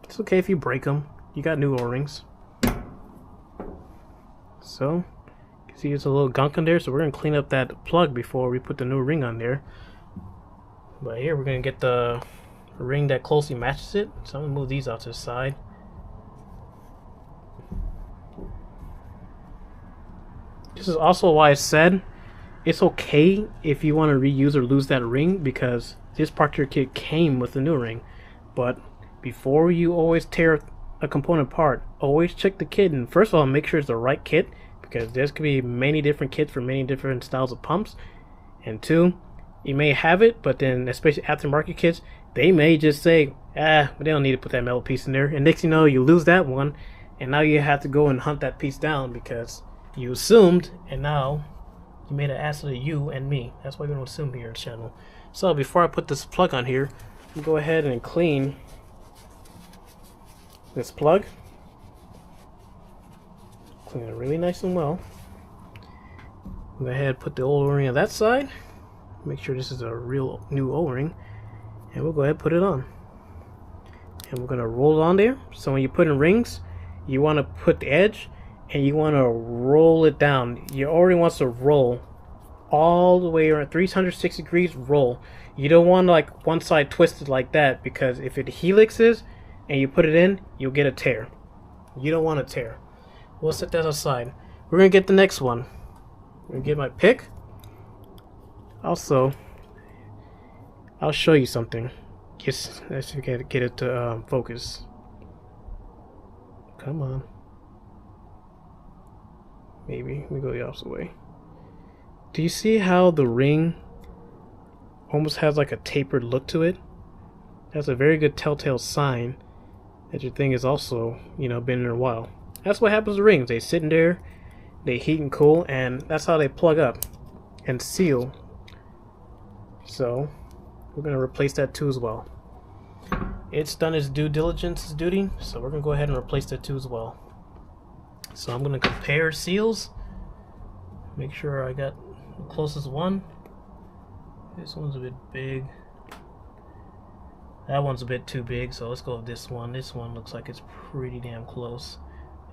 Speaker 1: It's okay if you break them. You got new O-rings. So, you can see it's a little gunk in there, so we're going to clean up that plug before we put the new ring on there. But here we're going to get the ring that closely matches it. So I'm going to move these out to the side. This is also why I said it's okay if you want to reuse or lose that ring, because this particular kit came with the new ring. But before you always tear a component apart, always check the kit, and first of all make sure it's the right kit, because there's could be many different kits for many different styles of pumps. And two, you may have it, but then especially aftermarket kits, they may just say, but they don't need to put that metal piece in there, and next you know you lose that one, and now you have to go and hunt that piece down because you assumed, and now you made an ass of you and me. That's why we don't assume here on the channel. So before I put this plug on here, I'm go ahead and clean this plug. Clean it really nice and well. Go ahead and put the old O-ring on that side. Make sure this is a real new O-ring, and we'll go ahead and put it on. And we're gonna roll it on there. So when you put in rings, you want to put the edge and you want to roll it down. Your O-ring wants to roll all the way around 360 degrees. Roll. You don't want like one side twisted like that, because if it helixes and you put it in, you'll get a tear. You don't want a tear. We'll set that aside. We're gonna get the next one. I'm gonna get my pick. Also, I'll show you something. Yes, let's get it to focus. Come on. Maybe we go the opposite way. Do you see how the ring almost has like a tapered look to it? That's a very good telltale sign that your thing is also, you know, been in a while. That's what happens to rings. They sit in there, they heat and cool, and that's how they plug up and seal. So we're going to replace that too as well. It's done its due diligence duty, so we're going to go ahead and replace that too as well. So I'm going to compare seals, make sure I got the closest one. This one's a bit big. That one's a bit too big, so let's go with this one. This one looks like it's pretty damn close.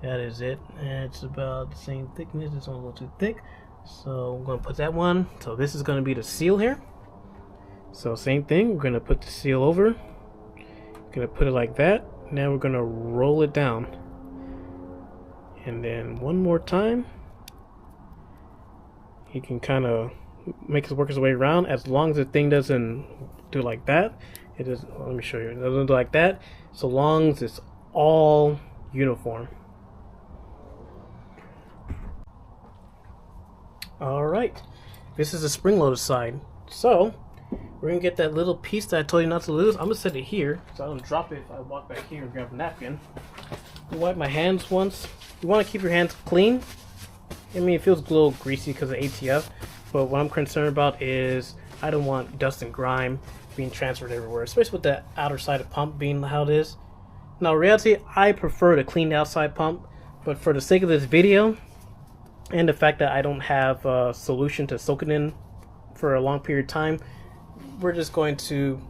Speaker 1: That is it. And it's about the same thickness. This one's a little too thick. So I'm going to put that one. So this is going to be the seal here. So same thing. We're going to put the seal over. Going to put it like that. Now we're going to roll it down. And then one more time. He can kind of make work his way around, as long as the thing doesn't do like that. It is. Let me show you. It doesn't do like that. So long as it's all uniform. All right. This is the spring-loaded side. So we're gonna get that little piece that I told you not to lose. I'm gonna set it here, so I don't drop it if I walk back here and grab a napkin. Wipe my hands once. You want to keep your hands clean. I mean, it feels a little greasy because of ATF, but what I'm concerned about is I don't want dust and grime being transferred everywhere, especially with the outer side of the pump being how it is. Now, in reality, I prefer to clean the outside pump, but for the sake of this video and the fact that I don't have a solution to soak it in for a long period of time, we're just going to,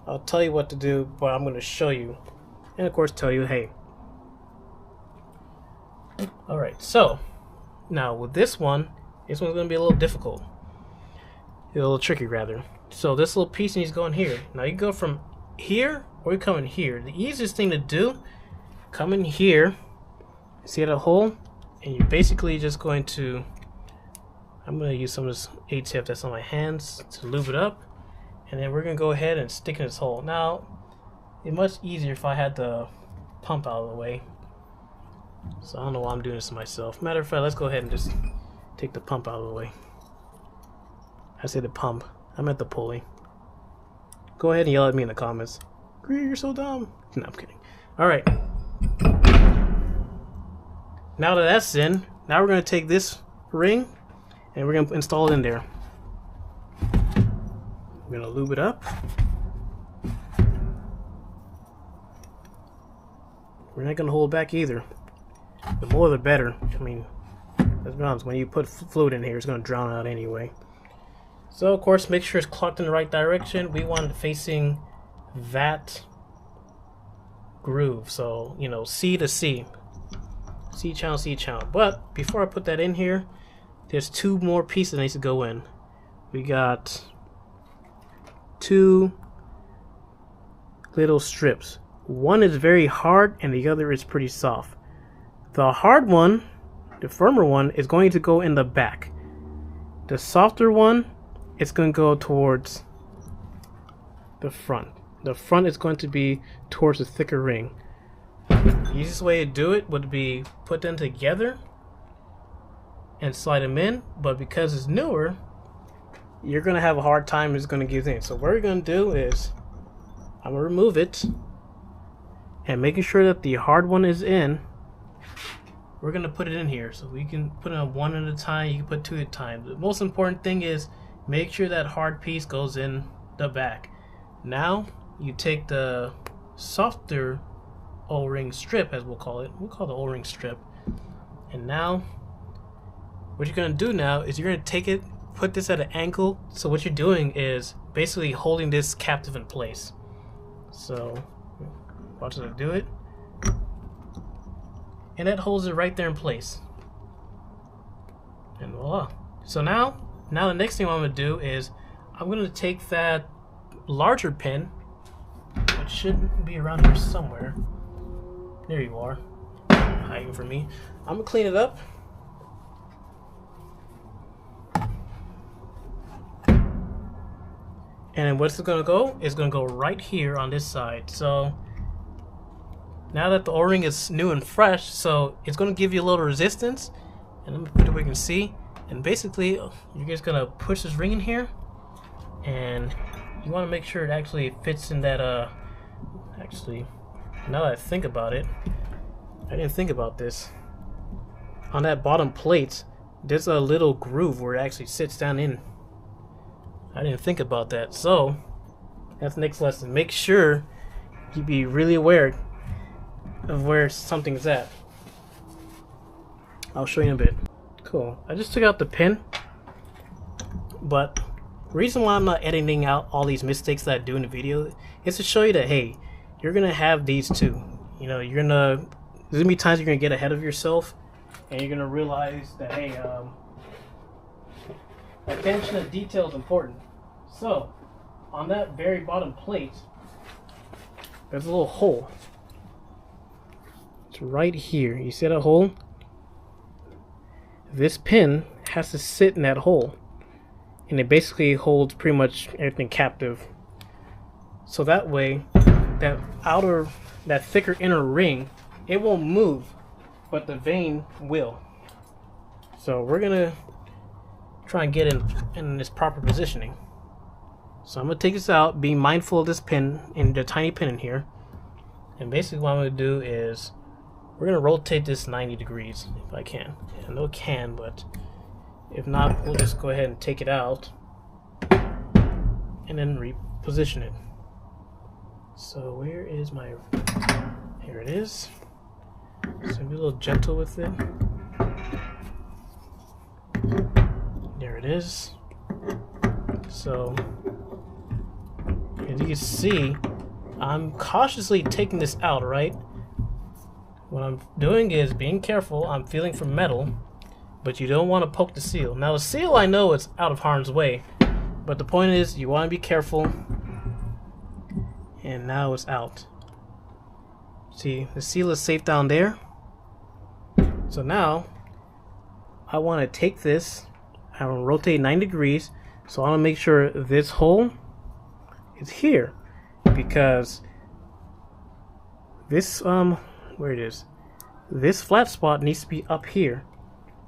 Speaker 1: I'll tell you what to do, but I'm going to show you, and of course tell you, hey. Alright, so now with this one's going to be a little difficult. A little tricky rather. So this little piece needs to go in here. Now you go from here or you come in here. The easiest thing to do, come in here, see that hole, and you're basically just going to, I'm going to use some of this ATF that's on my hands to lube it up, and then we're going to go ahead and stick in this hole. Now it's much easier if I had the pump out of the way. So I don't know why I'm doing this to myself. Matter of fact, let's go ahead and just take the pump out of the way. I say the pump, I meant the pulley. Go ahead and yell at me in the comments. You're so dumb. No, I'm kidding. Alright. Now that that's in, now we're going to take this ring and we're going to install it in there. We're going to lube it up. We're not going to hold it back either. The more the better. I mean, let's be honest, when you put fluid in here, it's going to drown out anyway. So, of course, make sure it's clocked in the right direction. We want it facing that groove. So, you know, C to C. C channel, C channel. But before I put that in here, there's two more pieces that needs to go in. We got two little strips. One is very hard and the other is pretty soft. The hard one, the firmer one, is going to go in the back. The softer one, it's going to go towards the front. The front is going to be towards the thicker ring. The easiest way to do it would be put them together and slide them in, but because it's newer, you're going to have a hard time. It's going to give in. So what we're going to do is I'm going to remove it and making sure that the hard one is in. We're going to put it in here, so we can put it on one at a time. You can put two at a time. The most important thing is make sure that hard piece goes in the back. Now you take the softer O-ring strip, as we'll call it. We'll call it the O-ring strip. And now what you're going to do now is you're going to take it, put this at an angle. So what you're doing is basically holding this captive in place. So watch as I do it. And that holds it right there in place. And voila. So now the next thing I'm going to do is I'm going to take that larger pin, which should be around here somewhere. There you are, hiding from me. I'm going to clean it up. And what's it going to go? It's going to go right here on this side. So now that the O-ring is new and fresh, so it's going to give you a little resistance. And let me put it where you can see. And basically, you're just going to push this ring in here. And you want to make sure it actually fits in that, actually, now that I think about it, I didn't think about this. On that bottom plate, there's a little groove where it actually sits down in. I didn't think about that. So that's the next lesson. Make sure you be really aware of where something's at. I'll show you in a bit. Cool. I just took out the pin, but the reason why I'm not editing out all these mistakes that I do in the video is to show you that, hey, you're gonna have these too. You know, there's gonna be times you're gonna get ahead of yourself, and you're gonna realize that, hey, attention to detail is important. So on that very bottom plate, there's a little hole. It's right here. You see that hole? This pin has to sit in that hole, and it basically holds pretty much everything captive. So that way, that thicker inner ring, it won't move, but the vein will. So we're gonna try and get in this proper positioning. So I'm gonna take this out, be mindful of this pin, and the tiny pin in here. And basically what I'm gonna do is we're gonna rotate this 90 degrees if I can. I know it can, but if not, we'll just go ahead and take it out and then reposition it. So where is my, here it is. So be a little gentle with it. There it is. So as you can see, I'm cautiously taking this out, right? What I'm doing is being careful. I'm feeling for metal, but you don't want to poke the seal. Now the seal, I know it's out of harm's way, but the point is you want to be careful. And now it's out. See, the seal is safe down there. So now I want to take this, I want to rotate 90 degrees. So I want to make sure this hole is here, because this where it is, this flat spot needs to be up here,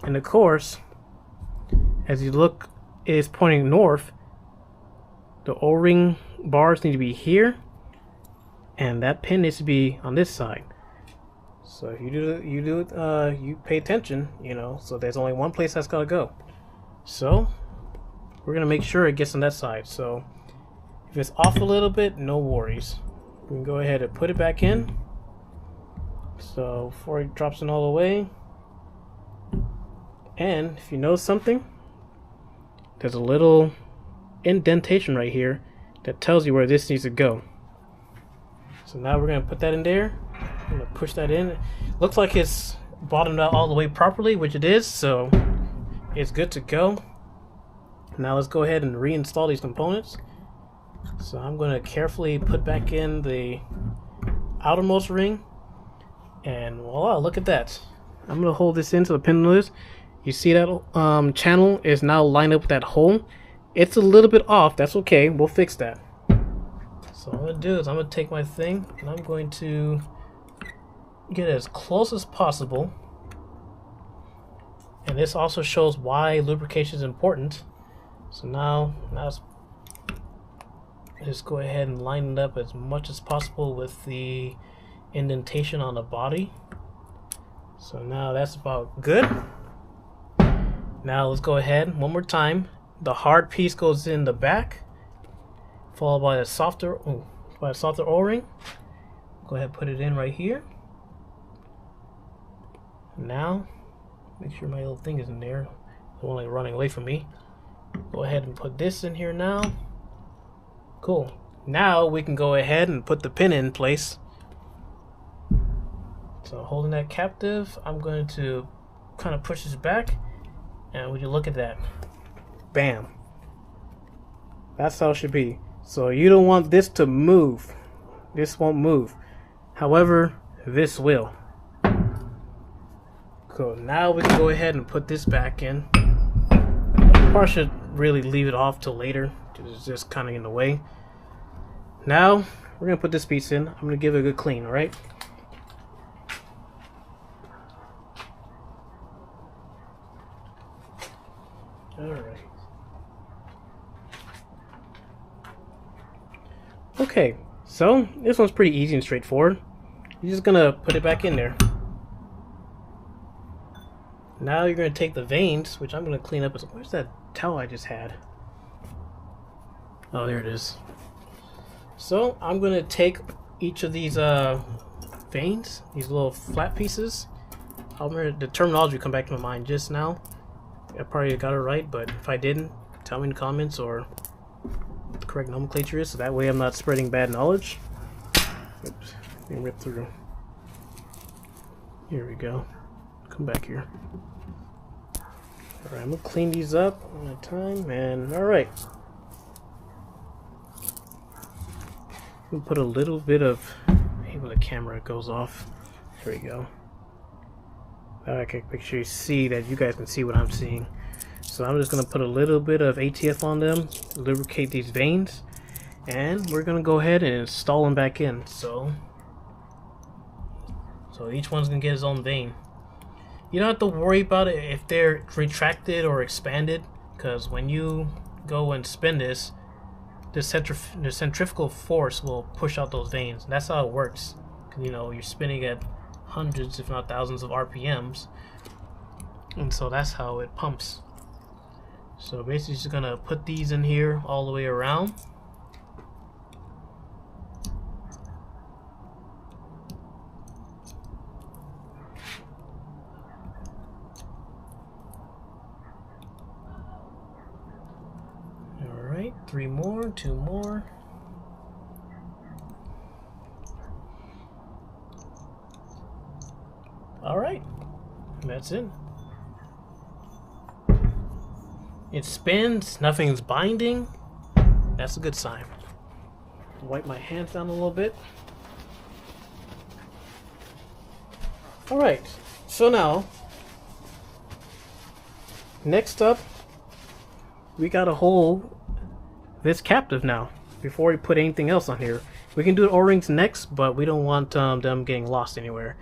Speaker 1: and of course as you look, it's pointing north. The O-ring bars need to be here, and that pin needs to be on this side. So if you pay attention, you know, so there's only one place that's gotta go. So we're gonna make sure it gets on that side. So if it's off a little bit, no worries. We can go ahead and put it back in. So before it drops in all the way, and if you notice something, there's a little indentation right here that tells you where this needs to go. So now we're gonna put that in there. I'm gonna push that in. Looks like it's bottomed out all the way properly, which it is, so it's good to go. Now let's go ahead and reinstall these components. So I'm gonna carefully put back in the outermost ring, and voila, look at that. I'm gonna hold this into the pin list. You see that channel is now lined up with that hole. It's a little bit off, that's okay, we'll fix that. So what I'm gonna do is I'm gonna take my thing and I'm going to get as close as possible. And this also shows why lubrication is important. So now let's just go ahead and line it up as much as possible with the indentation on the body. So now that's about good. Now let's go ahead one more time. The hard piece goes in the back, followed by a softer O-ring. Go ahead and put it in right here. Now make sure my little thing is in there. The one like running away from me. Go ahead and put this in here now. Cool. Now we can go ahead and put the pin in place. So holding that captive, I'm going to kind of push this back, and would you look at that? Bam. That's how it should be. So you don't want this to move. This won't move. However, this will. Cool. Now we can go ahead and put this back in. Probably should really leave it off till later, because it's just kind of in the way. Now we're gonna put this piece in. I'm gonna give it a good clean, alright? Alright. Okay, so this one's pretty easy and straightforward. You're just gonna put it back in there. Now you're going to take the veins, which I'm going to clean up. Where's that towel I just had? Oh, there it is. So I'm going to take each of these veins, these little flat pieces. I'll remember the terminology come back to my mind just now. I probably got it right, but if I didn't, tell me in the comments or what the correct nomenclature is, so that way I'm not spreading bad knowledge. Oops, being ripped through. Here we go. Come back here. Alright, I'm gonna clean these up one at a time, and alright. We'll put a little bit of, maybe when the camera goes off. There we go. I can make sure you see that you guys can see what I'm seeing. So I'm just gonna put a little bit of ATF on them, lubricate these veins, and we're gonna go ahead and install them back in. So each one's gonna get his own vein. You don't have to worry about it if they're retracted or expanded, because when you go and spin this, the centrifugal force will push out those veins. That's how it works. You know, you're spinning at hundreds, if not thousands, of RPMs, and so that's how it pumps. So basically, just gonna put these in here all the way around. Alright, 3 more, 2 more. Alright, that's it. It spins, nothing's binding. That's a good sign. Wipe my hands down a little bit. Alright, so now, next up, we gotta hold this captive now before we put anything else on here. We can do the O-rings next, but we don't want them getting lost anywhere.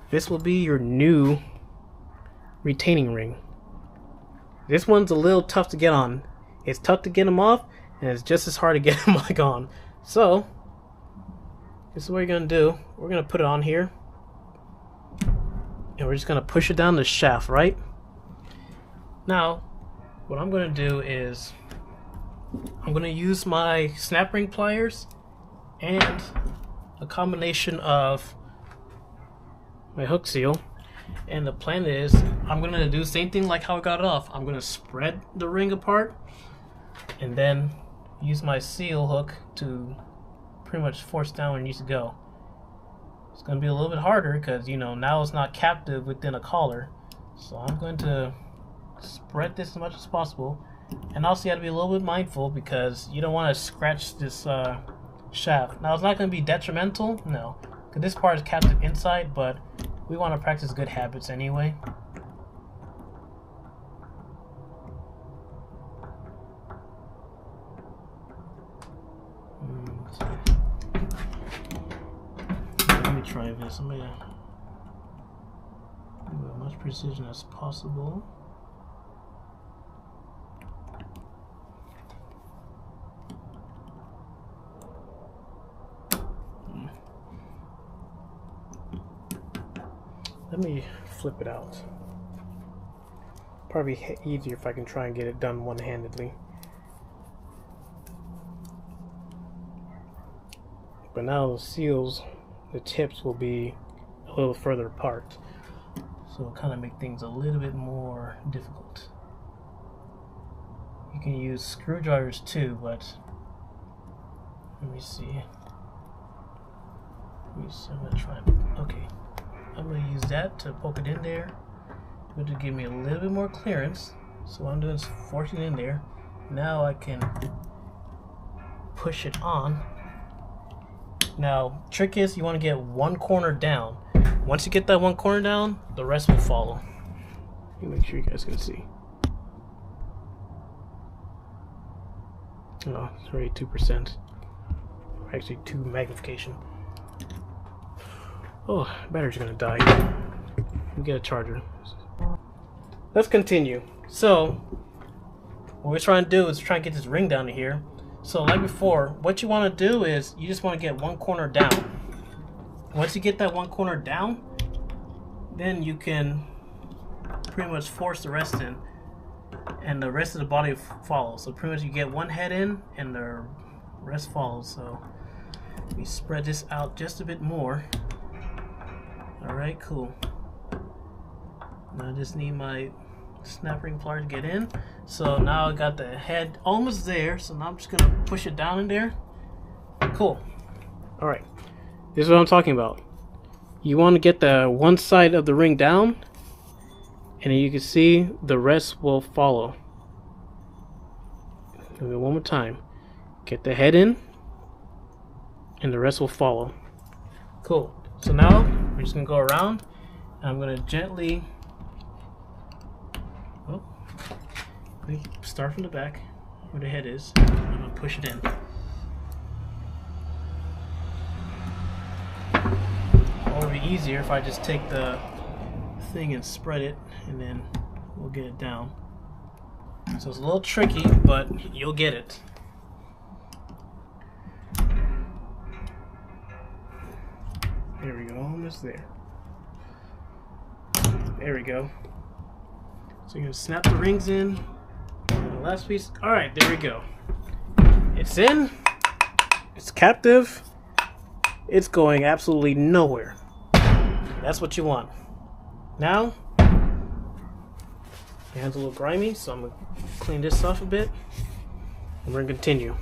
Speaker 1: This will be your new retaining ring. This one's a little tough to get on. It's tough to get them off, and it's just as hard to get them back on. So, this is what you're going to do. We're going to put it on here, and we're just going to push it down the shaft, right? Now, what I'm going to do is, I'm going to use my snap ring pliers and a combination of my hook seal, and the plan is I'm gonna do the same thing like how I got it off. I'm gonna spread the ring apart and then use my seal hook to pretty much force down where it needs to go. It's gonna be a little bit harder because, you know, now it's not captive within a collar, so I'm going to spread this as much as possible. And also you have to be a little bit mindful because you don't want to scratch this shaft. Now it's not going to be detrimental, no, because this part is captive inside, but we want to practice good habits anyway. Let me try this. I'm going to do as much precision as possible. Let me flip it out. Probably easier if I can try and get it done one-handedly. But now the seals, the tips will be a little further apart, so it'll kind of make things a little bit more difficult. You can use screwdrivers too, but let me see. I'm gonna try. Okay. I'm going to use that to poke it in there, but to give me a little bit more clearance. So what I'm doing is forcing it in there. Now I can push it on. Now, trick is you want to get one corner down. Once you get that one corner down, the rest will follow. Let me make sure you guys can see. Oh, it's already 2%. Actually, 2 magnification. Oh, battery's gonna die. We get a charger. Let's continue. So, what we're trying to do is try and get this ring down to here. So, like before, what you want to do is you just want to get one corner down. Once you get that one corner down, then you can pretty much force the rest in, and the rest of the body follows. So pretty much you get one head in and the rest follows. So we spread this out just a bit more. Alright, cool. Now I just need my snap ring pliers to get in. So now I got the head almost there, so now I'm just gonna push it down in there. Cool. Alright, this is what I'm talking about. You want to get the one side of the ring down, and then you can see the rest will follow. Do it one more time. Get the head in, and the rest will follow. Cool. So now we're just gonna go around, and I'm gonna gently start from the back where the head is. I'm gonna push it in. It would be easier if I just take the thing and spread it, and then we'll get it down. So it's a little tricky, but you'll get it. There we go, almost there. There we go. So you're gonna snap the rings in. And the last piece. Alright, there we go. It's in. It's captive. It's going absolutely nowhere. That's what you want. Now, my hand's a little grimy, so I'm gonna clean this off a bit. And we're gonna continue.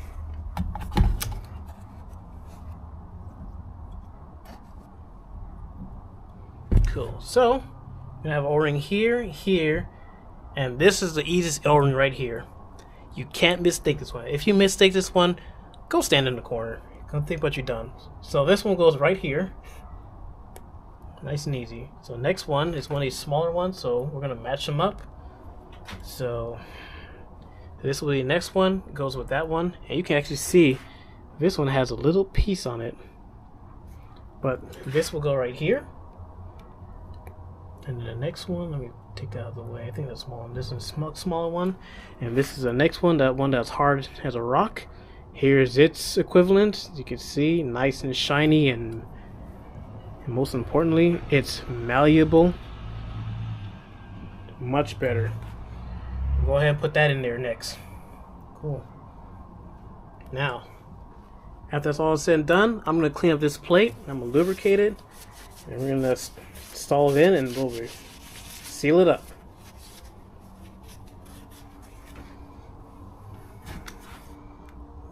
Speaker 1: Cool. So, I'm gonna have O-ring here, here, and this is the easiest O-ring right here. You can't mistake this one. If you mistake this one, go stand in the corner. Don't think what you've done. So this one goes right here. Nice and easy. So next one is one of these smaller ones, so we're gonna match them up. So this will be the next one, goes with that one, and you can actually see this one has a little piece on it. But this will go right here. And then the next one, let me take that out of the way. I think that's small one. This is a smaller one. And this is the next one, that one that's hard as a rock. Here's its equivalent. As you can see, nice and shiny, and most importantly, it's malleable. Much better. Go ahead and put that in there next. Cool. Now, after that's all said and done, I'm going to clean up this plate. I'm going to lubricate it. And we're going to install it in, and we'll seal it up.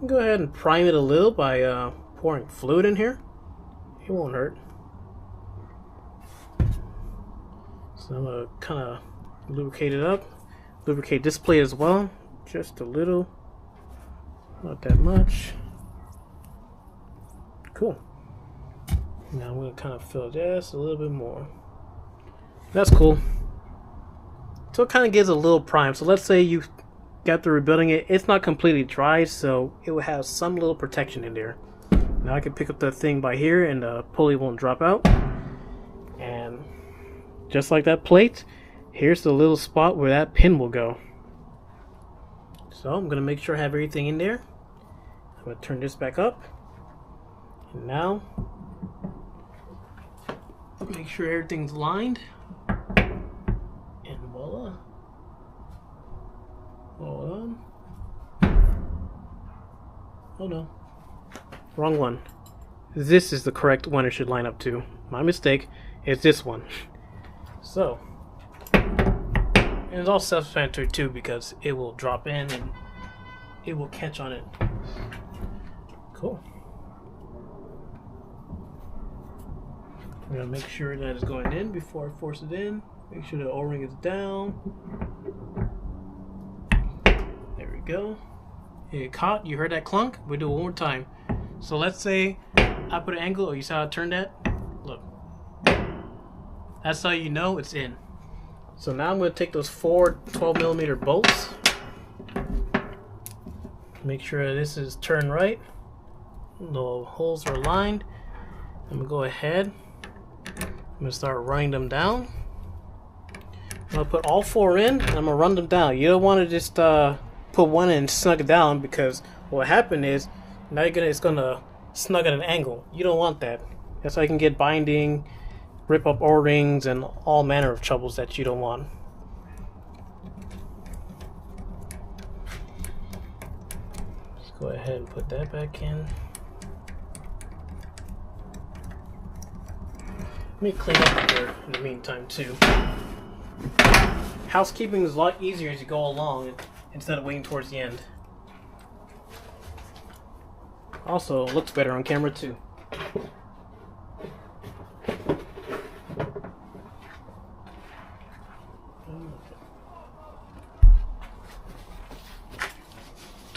Speaker 1: Go ahead and prime it a little by pouring fluid in here. It won't hurt. So I'm going to kind of lubricate it up. Lubricate this plate as well. Just a little. Not that much. Cool. Now I'm going to kind of fill this a little bit more. That's cool. So it kind of gives a little prime. So let's say you got through rebuilding it. It's not completely dry, so it will have some little protection in there. Now I can pick up the thing by here, and the pulley won't drop out. And just like that plate, here's the little spot where that pin will go. So I'm going to make sure I have everything in there. I'm going to turn this back up. And now, make sure everything's lined. And voila. Hold on. Oh no. Wrong one. This is the correct one it should line up to. My mistake. It's this one. So, and it's all self-explanatory too, because it will drop in and it will catch on it. Cool. I'm gonna make sure that it's going in before I force it in. Make sure the O-ring is down. There we go. It caught. You heard that clunk? We'll do it one more time. So let's say I put an angle. Oh, you saw how I turned that? Look. That's how you know it's in. So now I'm going to take those four 12mm bolts. Make sure this is turned right. The holes are aligned. I'm going to go ahead. I'm going to start running them down. I'm going to put all four in, and I'm going to run them down. You don't want to just put one in and snug it down, because what will happen is now it's going to snug at an angle. You don't want that. That's how you can get binding, rip up O-rings, and all manner of troubles that you don't want. Go ahead and put that back in. Let me clean up here in the meantime too. Housekeeping is a lot easier as you go along instead of waiting towards the end. Also, it looks better on camera too.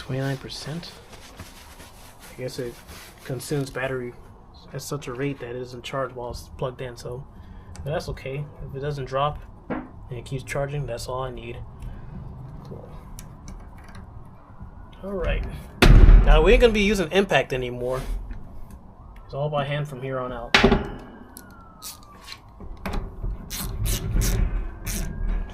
Speaker 1: %. I guess it consumes battery at such a rate that it doesn't charge while it's plugged in, so but that's okay. If it doesn't drop and it keeps charging, that's all I need. Cool. Alright. Now we ain't gonna be using impact anymore. It's all by hand from here on out.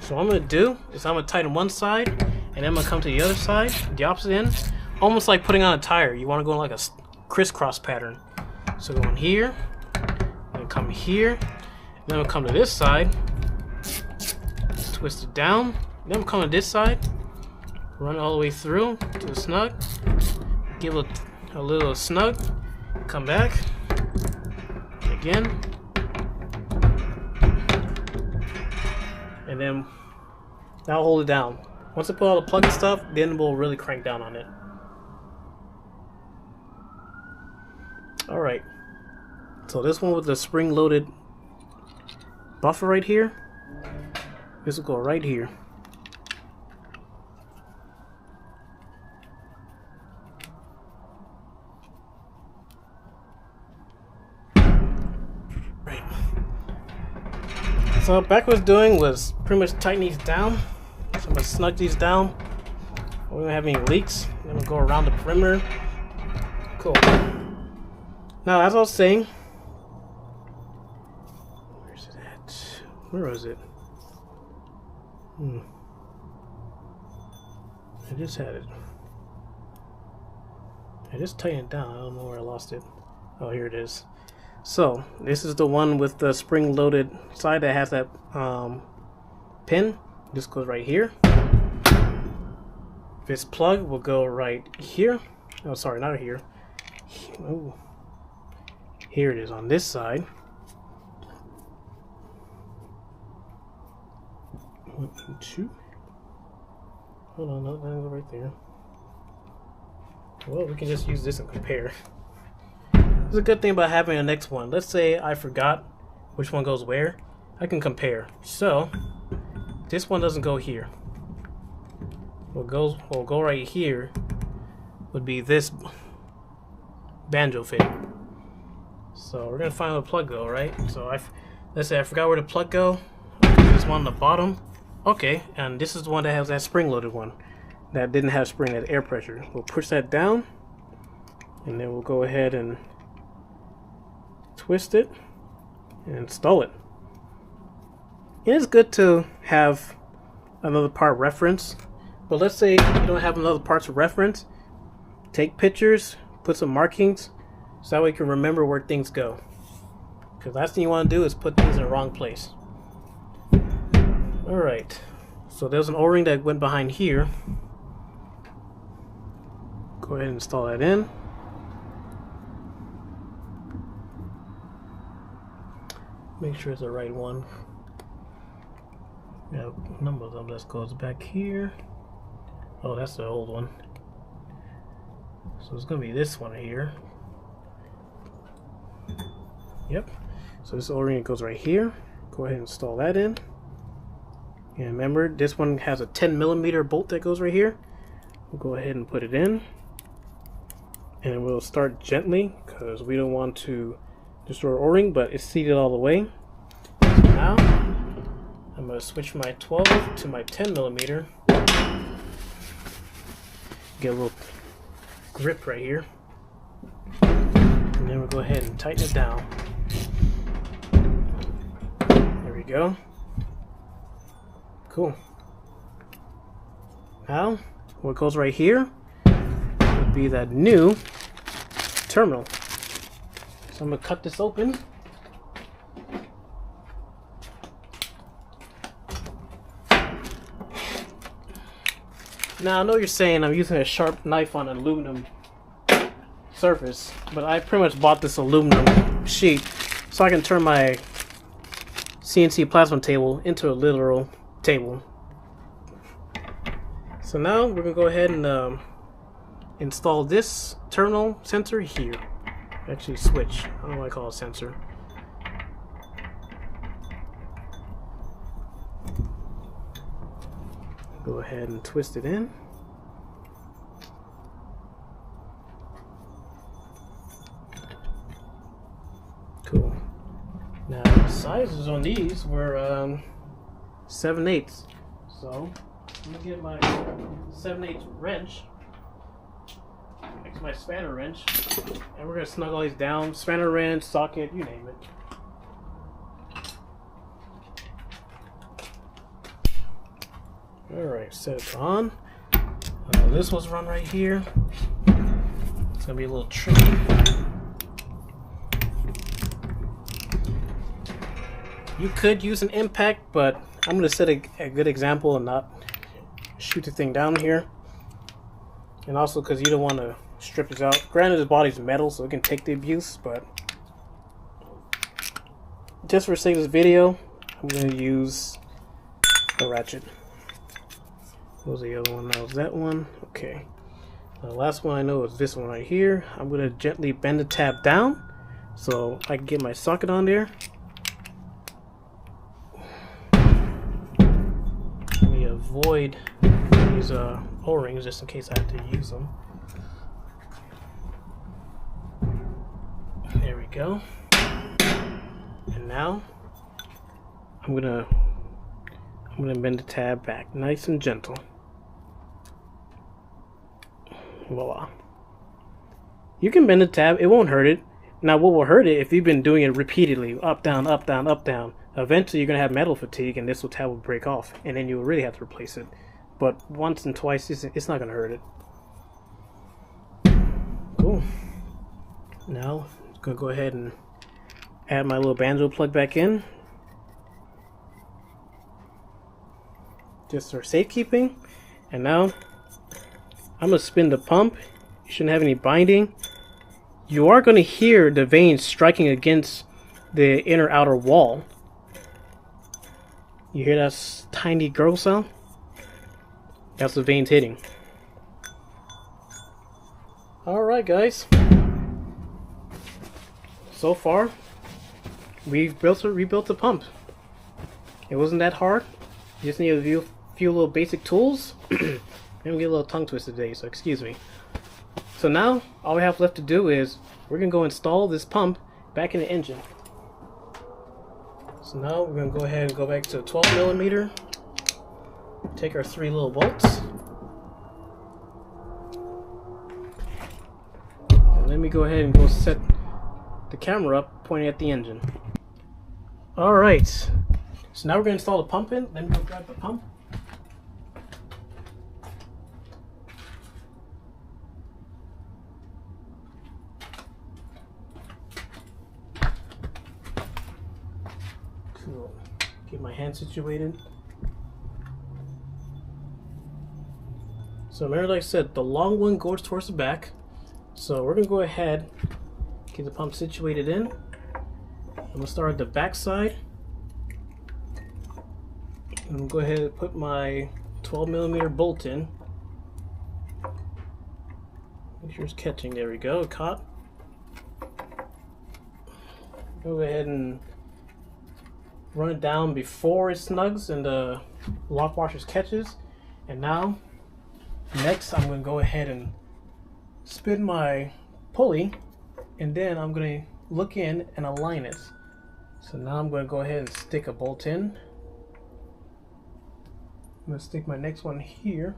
Speaker 1: So what I'm gonna do is I'm gonna tighten one side and then I'm gonna come to the other side, the opposite end, almost like putting on a tire. You wanna go in like a crisscross pattern. So go in here, then come here, then we'll come to this side, twist it down, then we'll come to this side, run it all the way through to the snug, give it a little snug, come back, again, and then now hold it down. Once I put all the plug and stuff, then we'll really crank down on it. Alright, so this one with the spring-loaded buffer right here, this will go right here. Right. So back what I was doing was pretty much tighten these down. So I'm going to snug these down. We don't have any leaks. Then we'll go around the perimeter. Cool. Now, as I was saying, where's it at? Where was it? I just had it. I just tightened it down. I don't know where I lost it. Oh, here it is. So, this is the one with the spring-loaded side that has that pin. This goes right here. This plug will go right here. Oh, sorry, not here. Ooh. Here it is on this side. 1 and 2. Hold on, no, that'll go right there. Well, we can just use this and compare. There's a good thing about having a next one. Let's say I forgot which one goes where. I can compare. So, this one doesn't go here. What will go right here would be this banjo fit. So we're gonna find where the plug go, right? So let's say I forgot where the plug go. This one on the bottom. Okay, and this is the one that has that spring-loaded one that didn't have spring, that air pressure. We'll push that down, and then we'll go ahead and twist it and install it. It is good to have another part reference, but let's say you don't have another parts of reference. Take pictures, put some markings, so that way you can remember where things go. Because last thing you want to do is put things in the wrong place. Alright, so there's an O-ring that went behind here. Go ahead and install that in. Make sure it's the right one. Yeah, a number of them. That goes back here. Oh, that's the old one. So it's going to be this one here. Yep. So this O-ring goes right here. Go ahead and install that in. And remember, this one has a 10mm bolt that goes right here. We'll go ahead and put it in. And we'll start gently because we don't want to destroy our O-ring, but it's seated all the way. So now, I'm going to switch my 12 to my 10mm. Get a little grip right here. And then we'll go ahead and tighten it down. There we go. Cool. Now, what goes right here would be that new terminal. So I'm going to cut this open. Now, I know you're saying I'm using a sharp knife on aluminum surface, but I pretty much bought this aluminum sheet so I can turn my CNC plasma table into a literal table. So now we're gonna go ahead and install this terminal sensor here. Actually, switch. I don't know why I call it sensor. Go ahead and twist it in. Cool. Now the sizes on these were 7/8. So I'm gonna get my 7/8 wrench, next to my spanner wrench, and we're gonna snug all these down. Spanner wrench, socket, you name it. Alright, set it on. This was run right here. It's gonna be a little tricky. You could use an impact, but I'm gonna set a good example and not shoot the thing down here. And also because you don't want to strip this out. Granted, this body's metal, so it can take the abuse, but just for sake of this video, I'm gonna use a ratchet. What was the other one? That was that one. Okay. The last one I know is this one right here. I'm going to gently bend the tab down so I can get my socket on there. Let me avoid these O-rings just in case I have to use them. There we go. And now I'm gonna bend the tab back nice and gentle. Voila. You can bend the tab, it won't hurt it. Now what will hurt it if you've been doing it repeatedly, up, down, up, down, up, down. Eventually you're going to have metal fatigue and this tab will break off and then you'll really have to replace it. But once and twice, it's not going to hurt it. Cool. Now I'm going to go ahead and add my little banjo plug back in. Just for safekeeping. And now I'm going to spin the pump. You shouldn't have any binding. You are going to hear the veins striking against the inner outer wall. You hear that tiny gurgle sound? That's the veins hitting. Alright guys. So far, we've rebuilt the pump. It wasn't that hard. You just need a few little basic tools. I'm gonna get a little tongue twisted today, so excuse me. So now, all we have left to do is, we're gonna go install this pump back in the engine. So now, we're gonna go ahead and go back to 12mm. Take our 3 little bolts. And let me go ahead and go set the camera up, pointing at the engine. Alright, so now we're gonna install the pump in. Let me go grab the pump. Get my hand situated. So remember, like I said, the long one goes towards the back. So we're gonna go ahead, get the pump situated in. I'm gonna start at the back side. I'm gonna go ahead and put my 12mm bolt in. Make sure it's catching. There we go. It caught. Go ahead and run it down before it snugs and the lock washers catches. And now, next I'm going to go ahead and spin my pulley, and then I'm going to look in and align it. So now I'm going to go ahead and stick a bolt in. I'm going to stick my next one here.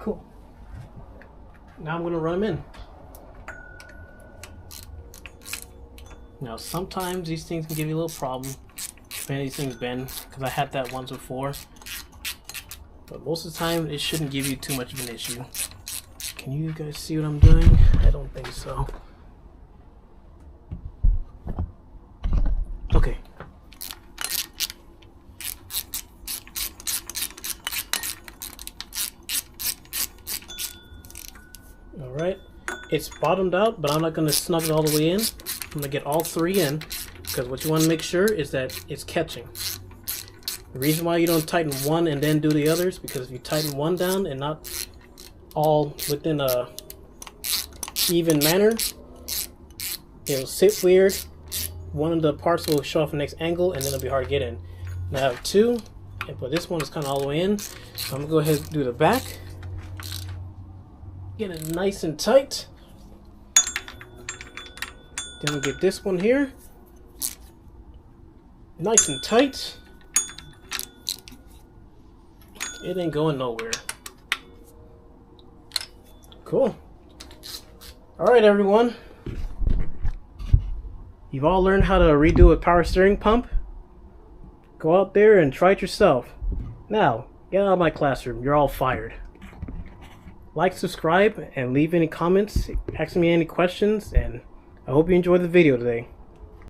Speaker 1: Cool. Now I'm going to run them in. Now sometimes these things can give you a little problem. Many of these things bend, because I had that once before. But most of the time it shouldn't give you too much of an issue. Can you guys see what I'm doing? I don't think so. Okay. Alright, it's bottomed out, but I'm not going to snug it all the way in. I'm going to get all three in, because what you want to make sure is that it's catching. The reason why you don't tighten one and then do the others, because if you tighten one down and not all within a even manner, it'll sit weird. One of the parts will show off the next angle, and then it'll be hard to get in. Now I have two, but this one is kind of all the way in. So I'm going to go ahead and do the back. Get it nice and tight. Then we get this one here. Nice and tight. It ain't going nowhere. Cool. Alright everyone. You've all learned how to redo a power steering pump. Go out there and try it yourself. Now, get out of my classroom. You're all fired. Like, subscribe, and leave any comments, ask me any questions, and I hope you enjoyed the video today.